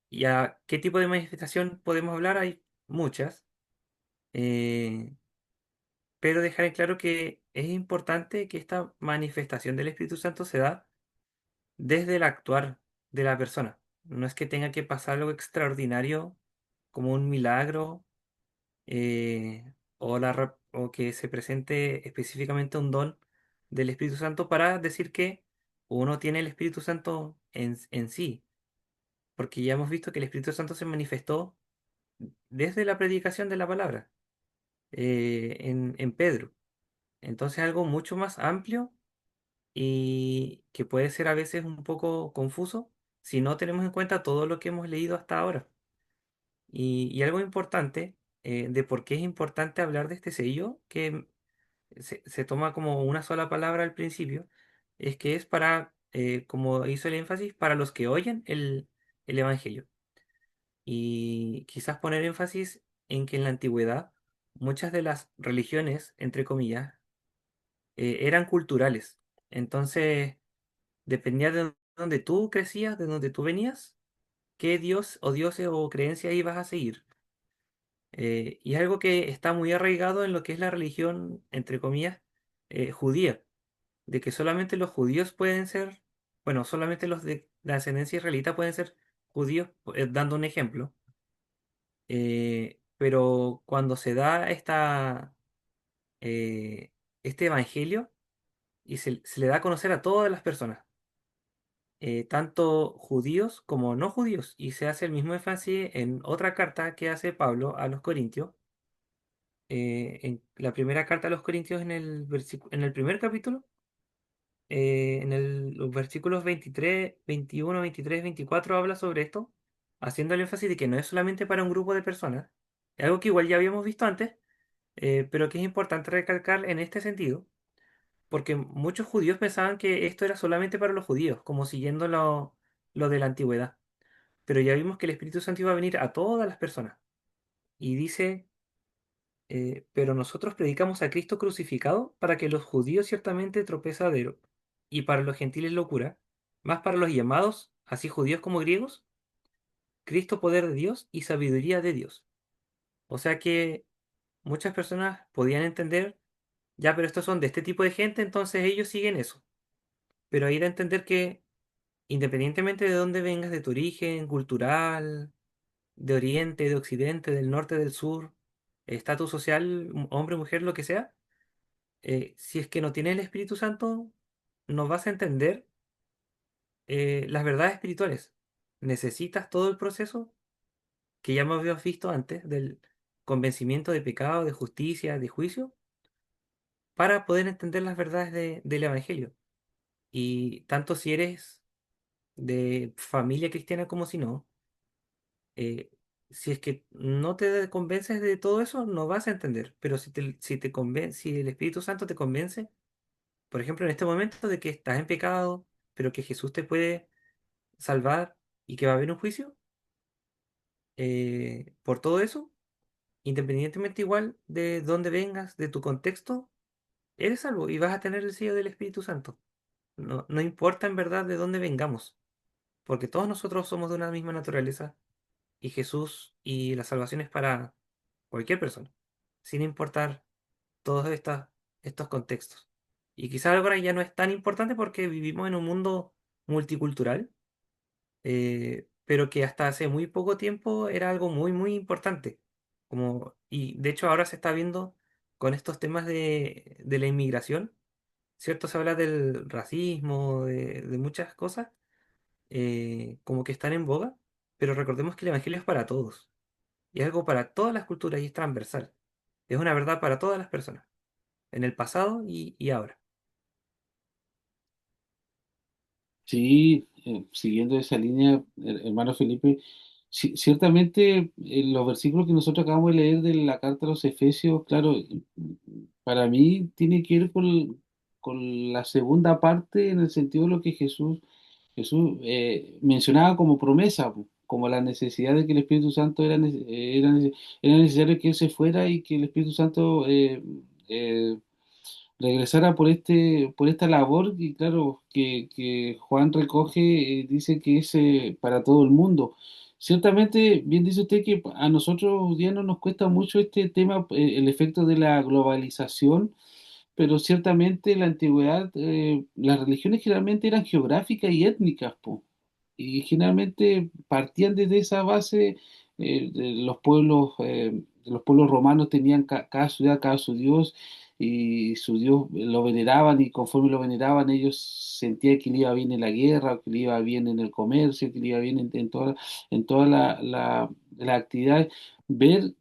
¿Y a qué tipo de manifestación podemos hablar? Hay muchas, eh, pero dejar en claro que es importante que esta manifestación del Espíritu Santo se da desde el actuar de la persona. No es que tenga que pasar algo extraordinario como un milagro o que se presente específicamente un don del Espíritu Santo para decir que uno tiene el Espíritu Santo en sí, porque ya hemos visto que el Espíritu Santo se manifestó desde la predicación de la palabra en Pedro. Entonces algo mucho más amplio y que puede ser a veces un poco confuso si no tenemos en cuenta todo lo que hemos leído hasta ahora. Y algo importante de por qué es importante hablar de este sello, que se toma como una sola palabra al principio, es que es para, como hizo el énfasis, para los que oyen el Evangelio. Y quizás poner énfasis en que en la antigüedad muchas de las religiones, entre comillas, eran culturales. Entonces, dependía de donde tú crecías, de donde tú venías, qué dios o dioses o creencia ibas a seguir. Y es algo que está muy arraigado en lo que es la religión, entre comillas, judía, de que solamente los judíos pueden ser, bueno, solamente los de la ascendencia israelita pueden ser judíos, dando un ejemplo. Pero cuando se da eh, este evangelio y se le da a conocer a todas las personas, tanto judíos como no judíos, y se hace el mismo énfasis en otra carta que hace Pablo a los Corintios, en la primera carta a los Corintios en el primer capítulo, los versículos 23, 21, 23, 24 habla sobre esto, haciendo el énfasis de que no es solamente para un grupo de personas, es algo que igual ya habíamos visto antes, pero que es importante recalcar en este sentido, porque muchos judíos pensaban que esto era solamente para los judíos, como siguiendo lo de la antigüedad. Pero ya vimos que el Espíritu Santo iba a venir a todas las personas. Y dice, pero nosotros predicamos a Cristo crucificado para que los judíos ciertamente tropezadero y para los gentiles locura, más para los llamados, así judíos como griegos, Cristo poder de Dios y sabiduría de Dios. O sea que muchas personas podían entender, ya, pero estos son de este tipo de gente, entonces ellos siguen eso. Pero ahí da a entender que independientemente de dónde vengas, de tu origen cultural, de Oriente, de Occidente, del norte, del sur, estatus social, hombre, mujer, lo que sea, si es que no tienes el Espíritu Santo, no vas a entender las verdades espirituales. Necesitas todo el proceso que ya me habías visto antes del convencimiento de pecado, de justicia, de juicio, para poder entender las verdades del Evangelio. Y tanto si eres de familia cristiana como si no, eh, si es que no te convences de todo eso, no vas a entender. Pero si el Espíritu Santo te convence, por ejemplo, en este momento de que estás en pecado, pero que Jesús te puede salvar y que va a haber un juicio, por todo eso, independientemente igual de dónde vengas, de tu contexto, eres salvo y vas a tener el sello del Espíritu Santo. No, no importa en verdad de dónde vengamos, porque todos nosotros somos de una misma naturaleza y Jesús y la salvación es para cualquier persona, sin importar todos estos contextos. Y quizás ahora ya no es tan importante porque vivimos en un mundo multicultural, pero que hasta hace muy poco tiempo era algo muy, muy importante. Y de hecho ahora se está viendo con estos temas de la inmigración, ¿cierto? Se habla del racismo, de muchas cosas, como que están en boga, pero recordemos que el Evangelio es para todos. Y es algo para todas las culturas y es transversal. Es una verdad para todas las personas, en el pasado y ahora. Sí, siguiendo esa línea, hermano Felipe, ciertamente los versículos que nosotros acabamos de leer de la carta a los Efesios, claro, para mí tiene que ver con la segunda parte en el sentido de lo que Jesús mencionaba como promesa, po, como la necesidad de que el Espíritu Santo era necesario que Él se fuera y que el Espíritu Santo eh, regresara por esta labor y claro, que Juan recoge, dice que es para todo el mundo. Ciertamente, bien dice usted que a nosotros hoy día no nos cuesta mucho este tema, el efecto de la globalización, pero ciertamente en la antigüedad las religiones generalmente eran geográficas y étnicas, po. Y generalmente partían desde esa base, de los pueblos romanos tenían cada ciudad, cada su dios, y su dios lo veneraban, y conforme lo veneraban ellos sentían que le iba bien en la guerra, o que le iba bien en el comercio, que le iba bien en toda la actividad. Ver,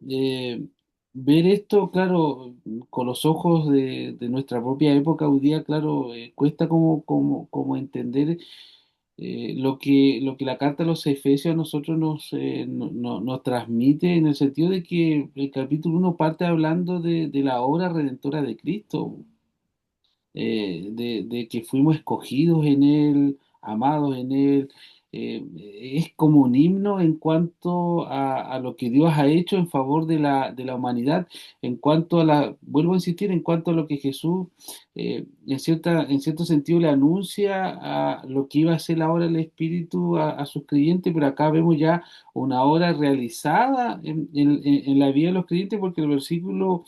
ver esto, claro, con los ojos de nuestra propia época hoy día, claro, cuesta como entender lo que la carta a los Efesios a nosotros nos transmite en el sentido de que el capítulo uno parte hablando de la obra redentora de Cristo, de que fuimos escogidos en Él, amados en Él. Es como un himno en cuanto a lo que Dios ha hecho en favor de la humanidad, en cuanto a vuelvo a insistir, en cuanto a lo que Jesús en cierto sentido le anuncia a lo que iba a ser la obra del Espíritu a sus creyentes, pero acá vemos ya una obra realizada en la vida de los creyentes, porque el versículo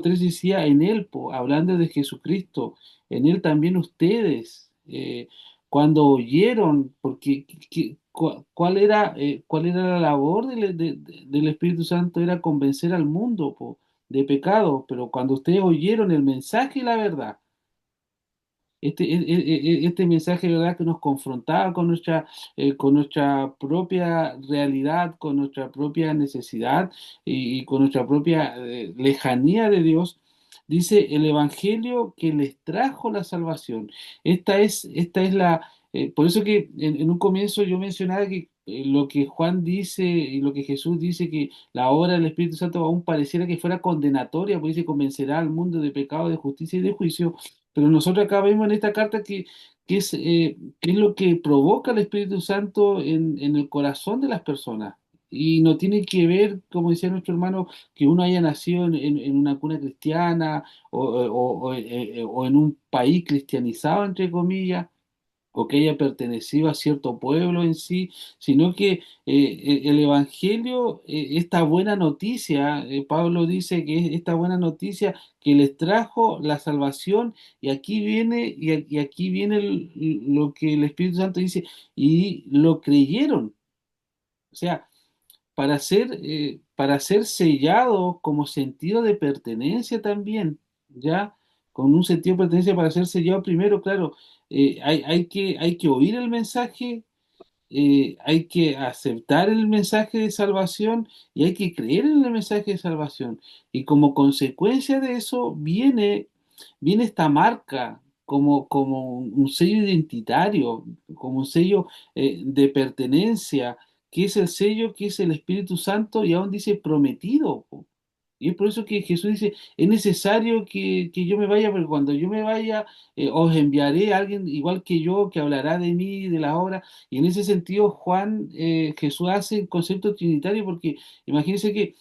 3 decía, en él, hablando de Jesucristo, en él también ustedes, cuando oyeron, porque cuál era la labor del Espíritu Santo? Era convencer al mundo, po, de pecado, pero cuando ustedes oyeron el mensaje y la verdad, este mensaje, ¿verdad?, que nos confrontaba con nuestra propia realidad, con nuestra propia necesidad y con nuestra propia lejanía de Dios, dice el Evangelio que les trajo la salvación. Esta es por eso que en un comienzo yo mencionaba que lo que Juan dice y lo que Jesús dice, que la obra del Espíritu Santo aún pareciera que fuera condenatoria, porque dice convencerá al mundo de pecado, de justicia y de juicio. Pero nosotros acá vemos en esta carta que es lo que provoca el Espíritu Santo en el corazón de las personas. Y no tiene que ver, como decía nuestro hermano, que uno haya nacido en una cuna cristiana o en un país cristianizado, entre comillas, o que haya pertenecido a cierto pueblo en sí, sino que el Evangelio, esta buena noticia, Pablo dice que es esta buena noticia que les trajo la salvación, y aquí viene, y aquí viene lo que el Espíritu Santo dice, y lo creyeron. O sea, para ser sellados como sentido de pertenencia también, ¿ya? Con un sentido de pertenencia para ser sellado primero, claro, hay que oír el mensaje, hay que aceptar el mensaje de salvación y hay que creer en el mensaje de salvación. Y como consecuencia de eso viene esta marca como un sello identitario, como un sello de pertenencia, que es el sello que es el Espíritu Santo y aún dice prometido. Po. Y es por eso que Jesús dice, es necesario que yo me vaya, porque cuando yo me vaya, os enviaré a alguien igual que yo, que hablará de mí, de la obra. Y en ese sentido, Jesús hace el concepto trinitario, porque imagínense que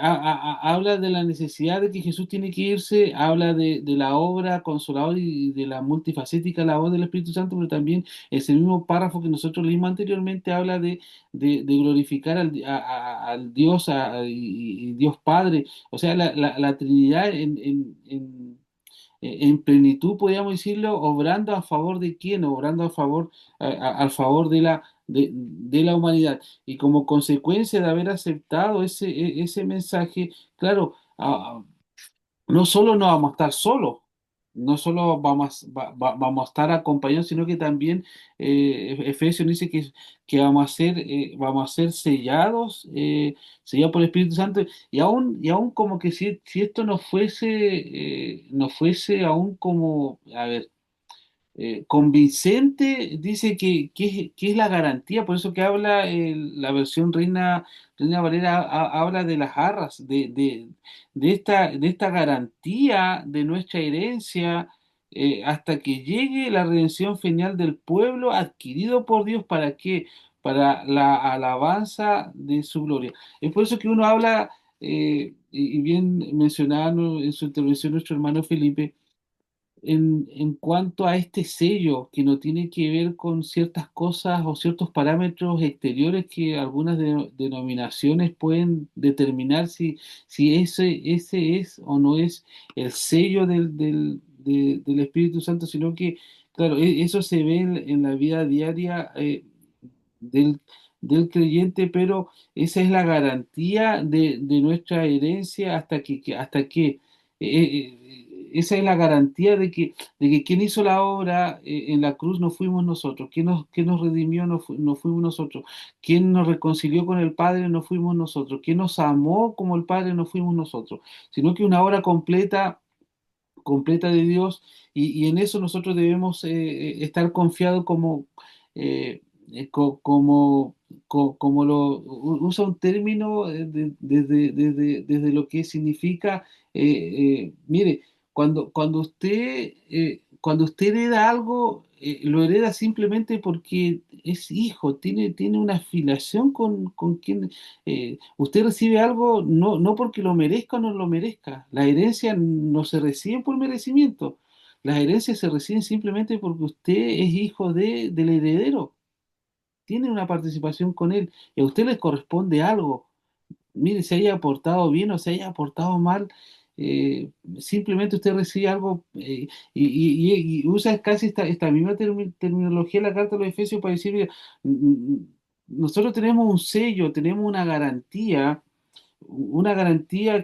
habla de la necesidad de que Jesús tiene que irse, habla de la obra consoladora y de la multifacética labor del Espíritu Santo, pero también ese mismo párrafo que nosotros leímos anteriormente habla de glorificar al Dios y Dios Padre, o sea, la Trinidad en plenitud, podríamos decirlo, obrando a favor de quién, obrando a favor, al favor de la humanidad. Y como consecuencia de haber aceptado ese mensaje, claro, no solo no vamos a estar solos, no solo vamos a estar acompañados, sino que también Efesios dice que vamos a ser sellados, sellados por el Espíritu Santo, y aún como que si esto no fuese aún como, a ver, convincente, dice que es la garantía, por eso que habla la versión Reina Valera, habla de las arras, de esta garantía de nuestra herencia, hasta que llegue la redención final del pueblo adquirido por Dios. ¿Para qué? Para la alabanza de su gloria. Es por eso que uno habla, y bien mencionaba, ¿no?, en su intervención nuestro hermano Felipe, en cuanto a este sello que no tiene que ver con ciertas cosas o ciertos parámetros exteriores que algunas denominaciones pueden determinar si ese es o no es el sello del Espíritu Santo, sino que, claro, eso se ve en la vida diaria del, del creyente, pero esa es la garantía de nuestra herencia hasta que esa es la garantía de que quien hizo la obra en la cruz no fuimos nosotros, quien nos redimió no fuimos nosotros, quien nos reconcilió con el Padre no fuimos nosotros, quien nos amó como el Padre no fuimos nosotros, sino que una obra completa de Dios, y en eso nosotros debemos estar confiados eh, como, como usa un término desde lo que significa, mire, cuando usted hereda algo, lo hereda simplemente porque es hijo, tiene una afiliación con quien usted recibe algo no porque lo merezca o no lo merezca. La herencia no se recibe por merecimiento. Las herencias se reciben simplemente porque usted es hijo del heredero. Tiene una participación con él y a usted le corresponde algo. Mire, se haya portado bien o se haya portado mal, simplemente usted recibe algo y usa casi esta misma terminología en la carta de los Efesios para decir, mira, nosotros tenemos un sello, tenemos una garantía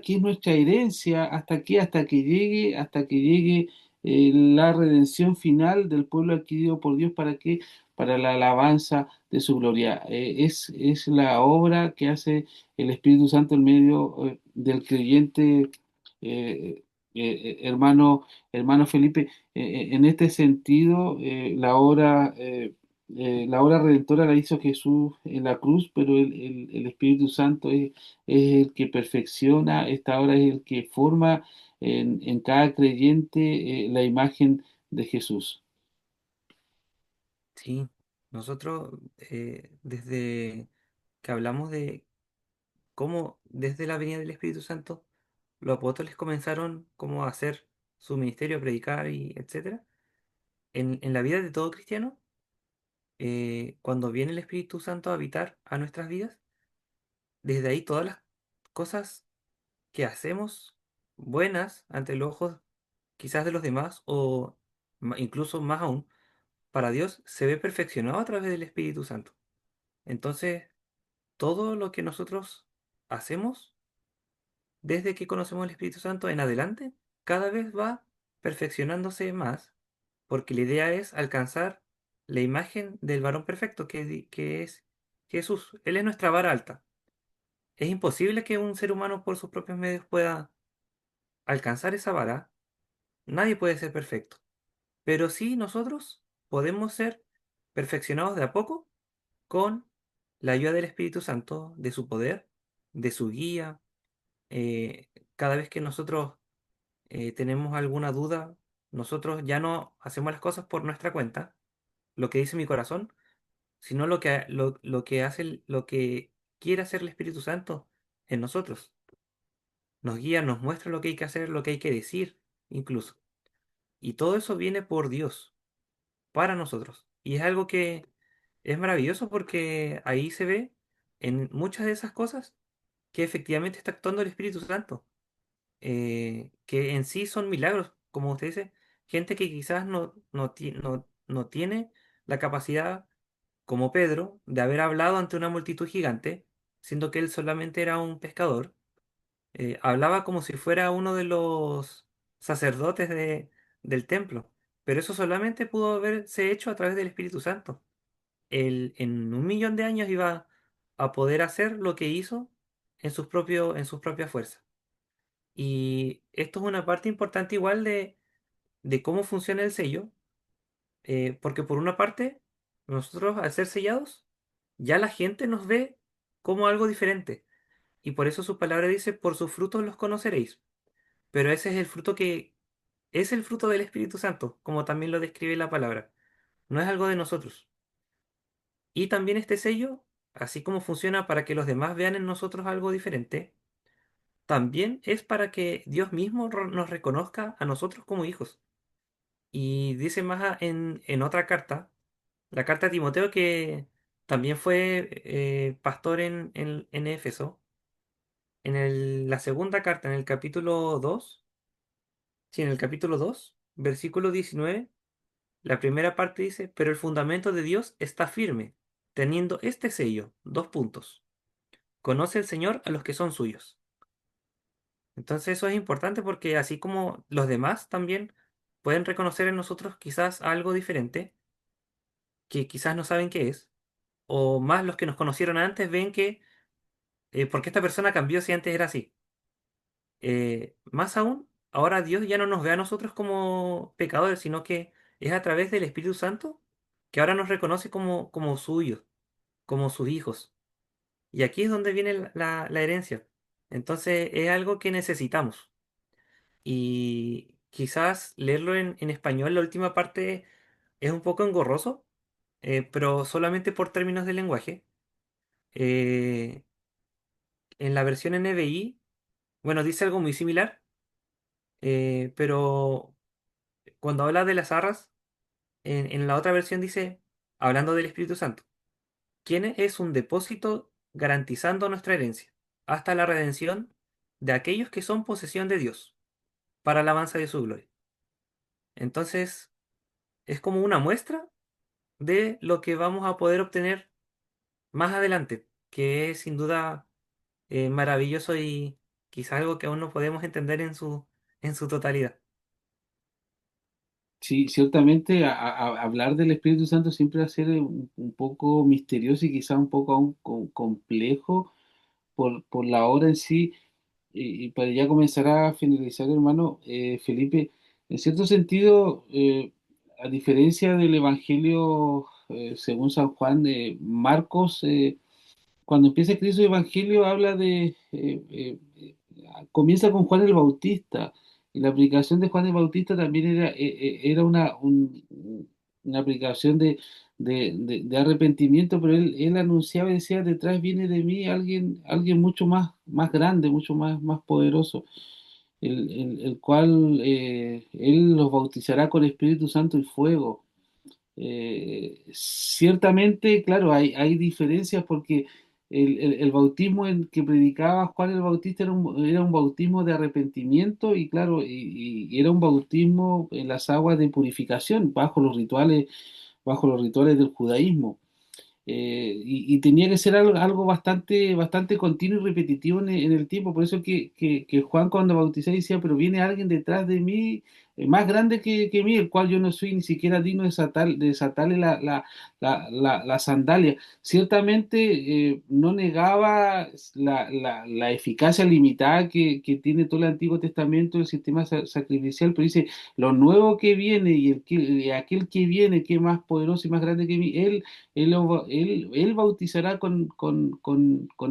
que es nuestra herencia hasta que llegue la redención final del pueblo adquirido por Dios. ¿Para qué? Para la alabanza de su gloria. Es la obra que hace el Espíritu Santo en medio del creyente, eh, hermano Felipe. En este sentido, la obra redentora la hizo Jesús en la cruz, pero el Espíritu Santo es el que perfecciona, esta obra es el que forma en cada creyente la imagen de Jesús. Sí, nosotros desde que hablamos de cómo desde la venida del Espíritu Santo los apóstoles comenzaron como a hacer su ministerio, a predicar y etcétera, en la vida de todo cristiano, cuando viene el Espíritu Santo a habitar a nuestras vidas, desde ahí todas las cosas que hacemos buenas ante los ojos quizás de los demás o incluso más aún para Dios se ve perfeccionado a través del Espíritu Santo. Entonces, todo lo que nosotros hacemos desde que conocemos el Espíritu Santo en adelante, cada vez va perfeccionándose más, porque la idea es alcanzar la imagen del varón perfecto que es Jesús. Él es nuestra vara alta. Es imposible que un ser humano por sus propios medios pueda alcanzar esa vara. Nadie puede ser perfecto. Pero sí nosotros podemos ser perfeccionados de a poco con la ayuda del Espíritu Santo, de su poder, de su guía. Cada vez que nosotros tenemos alguna duda, nosotros ya no hacemos las cosas por nuestra cuenta, lo que dice mi corazón, sino lo que hace, lo que quiere hacer el Espíritu Santo en nosotros. Nos guía, nos muestra lo que hay que hacer, lo que hay que decir, incluso. Y todo eso viene por Dios, para nosotros. Y es algo que es maravilloso porque ahí se ve en muchas de esas cosas que efectivamente está actuando el Espíritu Santo, que en sí son milagros, como usted dice, gente que quizás no tiene la capacidad, como Pedro, de haber hablado ante una multitud gigante, siendo que él solamente era un pescador. Hablaba como si fuera uno de los sacerdotes del templo, pero eso solamente pudo haberse hecho a través del Espíritu Santo. Él en 1 millón de años iba a poder hacer lo que hizo en sus propias fuerzas. Y esto es una parte importante igual de cómo funciona el sello, porque por una parte, nosotros al ser sellados, ya la gente nos ve como algo diferente. Y por eso su palabra dice, por sus frutos los conoceréis. Pero ese es el fruto que es el fruto del Espíritu Santo, como también lo describe la palabra. No es algo de nosotros. Y también este sello, así como funciona para que los demás vean en nosotros algo diferente, también es para que Dios mismo nos reconozca a nosotros como hijos. Y dice más en otra carta, la carta a Timoteo, que también fue pastor en Éfeso, la segunda carta, en el capítulo 2, sí, en el capítulo 2 versículo 19. La primera parte dice, pero el fundamento de Dios está firme, teniendo este sello, dos puntos. Conoce el Señor a los que son suyos. Entonces eso es importante porque así como los demás también pueden reconocer en nosotros quizás algo diferente, que quizás no saben qué es, o más los que nos conocieron antes ven que, ¿por qué esta persona cambió si antes era así? Más aún, ahora Dios ya no nos ve a nosotros como pecadores, sino que es a través del Espíritu Santo que ahora nos reconoce como suyos, como sus hijos. Y aquí es donde viene la herencia. Entonces es algo que necesitamos. Y quizás leerlo en español, la última parte es un poco engorroso, pero solamente por términos de lenguaje. Eh, en la versión NBI, bueno, dice algo muy similar, pero cuando habla de las arras, en la otra versión dice, hablando del Espíritu Santo, ¿quién es un depósito garantizando nuestra herencia hasta la redención de aquellos que son posesión de Dios? para alabanza de su gloria. Entonces, es como una muestra de lo que vamos a poder obtener más adelante, que es sin duda maravilloso y quizá algo que aún no podemos entender en su totalidad. Sí, ciertamente hablar del Espíritu Santo siempre va a ser un poco misterioso y quizá un poco aún complejo por la hora en sí. Y para ya comenzar a finalizar, hermano, Felipe, en cierto sentido, a diferencia del Evangelio según San Juan, Marcos, cuando empieza Cristo Evangelio, habla comienza con Juan el Bautista, y la aplicación de Juan el Bautista también era una aplicación de arrepentimiento, pero él anunciaba y decía, detrás viene de mí alguien mucho más grande, mucho más poderoso, el cual él los bautizará con Espíritu Santo y fuego. Ciertamente, claro, hay diferencias porque el bautismo en que predicaba Juan el Bautista era un bautismo de arrepentimiento y claro, y era un bautismo en las aguas de purificación bajo los rituales del judaísmo. Y tenía que ser algo bastante continuo y repetitivo en el tiempo. Por eso que Juan cuando bautizaba decía, pero viene alguien detrás de mí, más grande que mí, el cual yo no soy ni siquiera digno de desatarle la sandalia. Ciertamente no negaba la eficacia limitada que tiene todo el Antiguo Testamento, el sistema sacrificial, pero dice, lo nuevo que viene y aquel que viene, que es más poderoso y más grande que mí, él bautizará con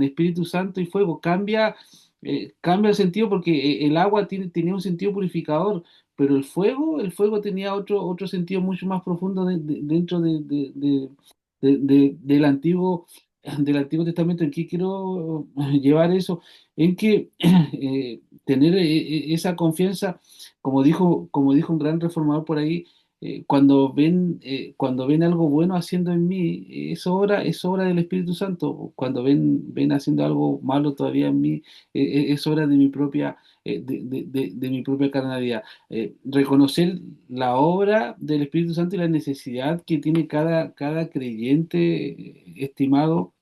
Espíritu Santo y fuego. Cambia el sentido porque el agua tenía un sentido purificador, pero el fuego tenía otro sentido mucho más profundo dentro del Antiguo Testamento. ¿En qué quiero llevar eso? En que tener esa confianza, como dijo un gran reformador por ahí, cuando ven algo bueno haciendo en mí, es obra del Espíritu Santo. Cuando ven haciendo algo malo todavía en mí, es obra de mi propia carnalidad. Reconocer la obra del Espíritu Santo y la necesidad que tiene cada creyente, estimado,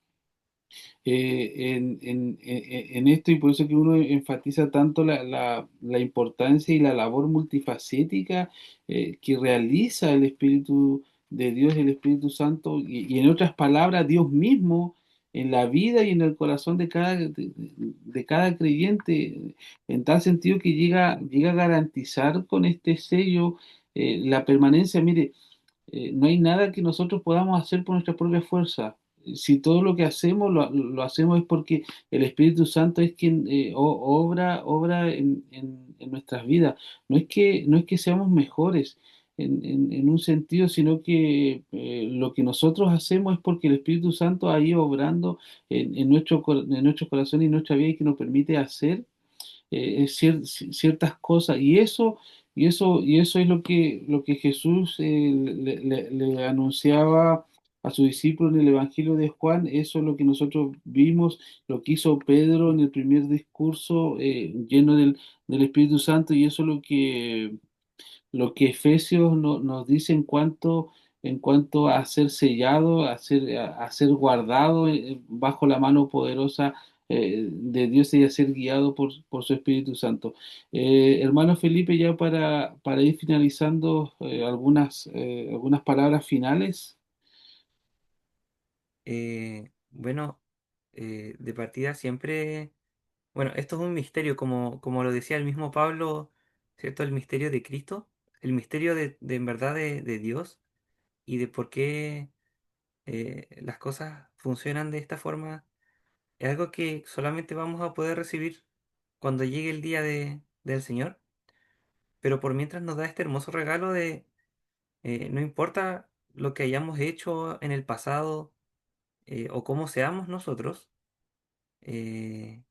en esto, y por eso que uno enfatiza tanto la importancia y la labor multifacética que realiza el Espíritu de Dios y el Espíritu Santo, y en otras palabras, Dios mismo en la vida y en el corazón de cada creyente, en tal sentido que llega a garantizar con este sello la permanencia. Mire, no hay nada que nosotros podamos hacer por nuestra propia fuerza. Si todo lo que hacemos lo hacemos es porque el Espíritu Santo es quien obra en nuestras vidas. No es que seamos mejores en un sentido, sino que lo que nosotros hacemos es porque el Espíritu Santo ha ido obrando en nuestro corazón y en nuestra vida, y que nos permite hacer ciertas cosas, y eso es lo que Jesús le anunciaba a sus discípulos en el Evangelio de Juan. Eso es lo que nosotros vimos, lo que hizo Pedro en el primer discurso lleno del Espíritu Santo, y eso es lo que Efesios nos dice en cuanto a ser sellado, a ser guardado bajo la mano poderosa de Dios, y a ser guiado por su Espíritu Santo. Hermano Felipe, ya para ir finalizando, algunas palabras finales. Bueno, de partida siempre, bueno, esto es un misterio, como lo decía el mismo Pablo, ¿cierto? El misterio de Cristo, el misterio de en verdad de Dios y de por qué las cosas funcionan de esta forma, es algo que solamente vamos a poder recibir cuando llegue el día del Señor, pero por mientras nos da este hermoso regalo de, no importa lo que hayamos hecho en el pasado o cómo seamos nosotros, eh,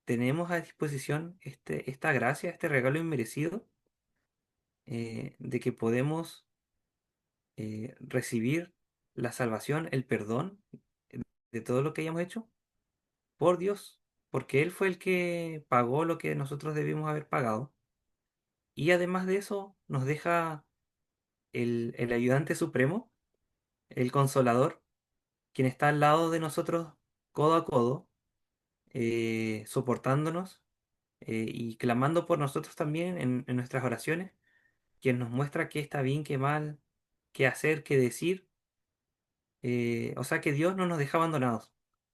tenemos a disposición esta gracia, este regalo inmerecido, de que podemos recibir la salvación, el perdón de todo lo que hayamos hecho por Dios, porque Él fue el que pagó lo que nosotros debimos haber pagado. Y además de eso, nos deja el ayudante supremo, el consolador, quien está al lado de nosotros codo a codo, soportándonos y clamando por nosotros también en nuestras oraciones, quien nos muestra qué está bien, qué mal, qué hacer, qué decir. O sea que Dios no nos deja abandonados.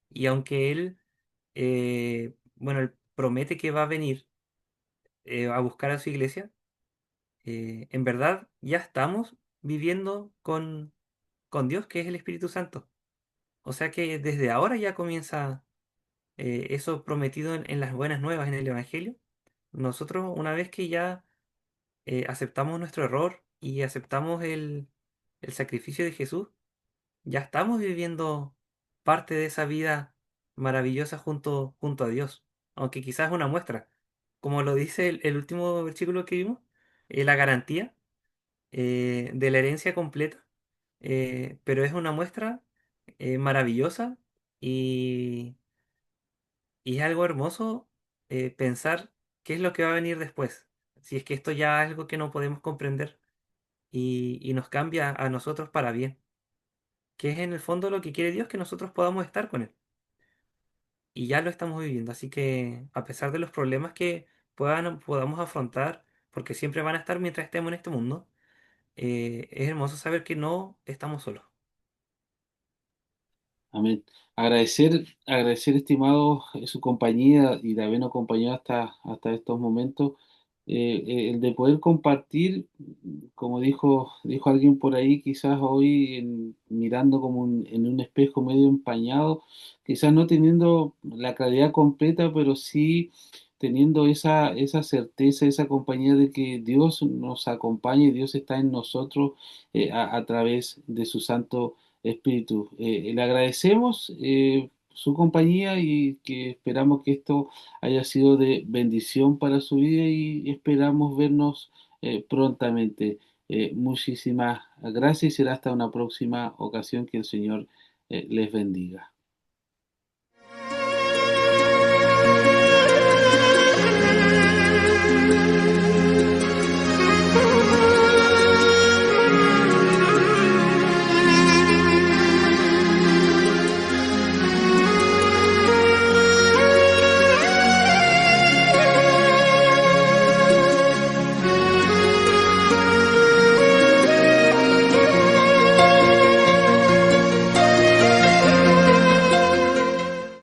Y aunque bueno, Él promete que va a venir a buscar a su iglesia, en verdad ya estamos viviendo con Dios, que es el Espíritu Santo. O sea que desde ahora ya comienza eso prometido en las buenas nuevas, en el Evangelio. Nosotros, una vez que ya aceptamos nuestro error y aceptamos el sacrificio de Jesús, ya estamos viviendo parte de esa vida maravillosa junto a Dios, aunque quizás es una muestra. Como lo dice el último versículo que vimos, la garantía de la herencia completa, pero es una muestra maravillosa y, y es algo hermoso pensar qué es lo que va a venir después. Si es que esto ya es algo que no podemos comprender y nos cambia a nosotros para bien, que es en el fondo lo que quiere Dios, que nosotros podamos estar con Él. Y ya lo estamos viviendo, así que a pesar de los problemas que podamos afrontar, porque siempre van a estar mientras estemos en este mundo, es hermoso saber que no estamos solos. Amén. Agradecer, estimado, su compañía y de habernos acompañado hasta estos momentos. El de poder compartir, como dijo alguien por ahí, quizás hoy mirando como en un espejo medio empañado, quizás no teniendo la claridad completa, pero sí teniendo esa certeza, esa compañía de que Dios nos acompaña y Dios está en nosotros a través de su Santo Espíritu. Le agradecemos su compañía y que esperamos que esto haya sido de bendición para su vida y esperamos vernos prontamente. Muchísimas gracias y será hasta una próxima ocasión que el Señor les bendiga.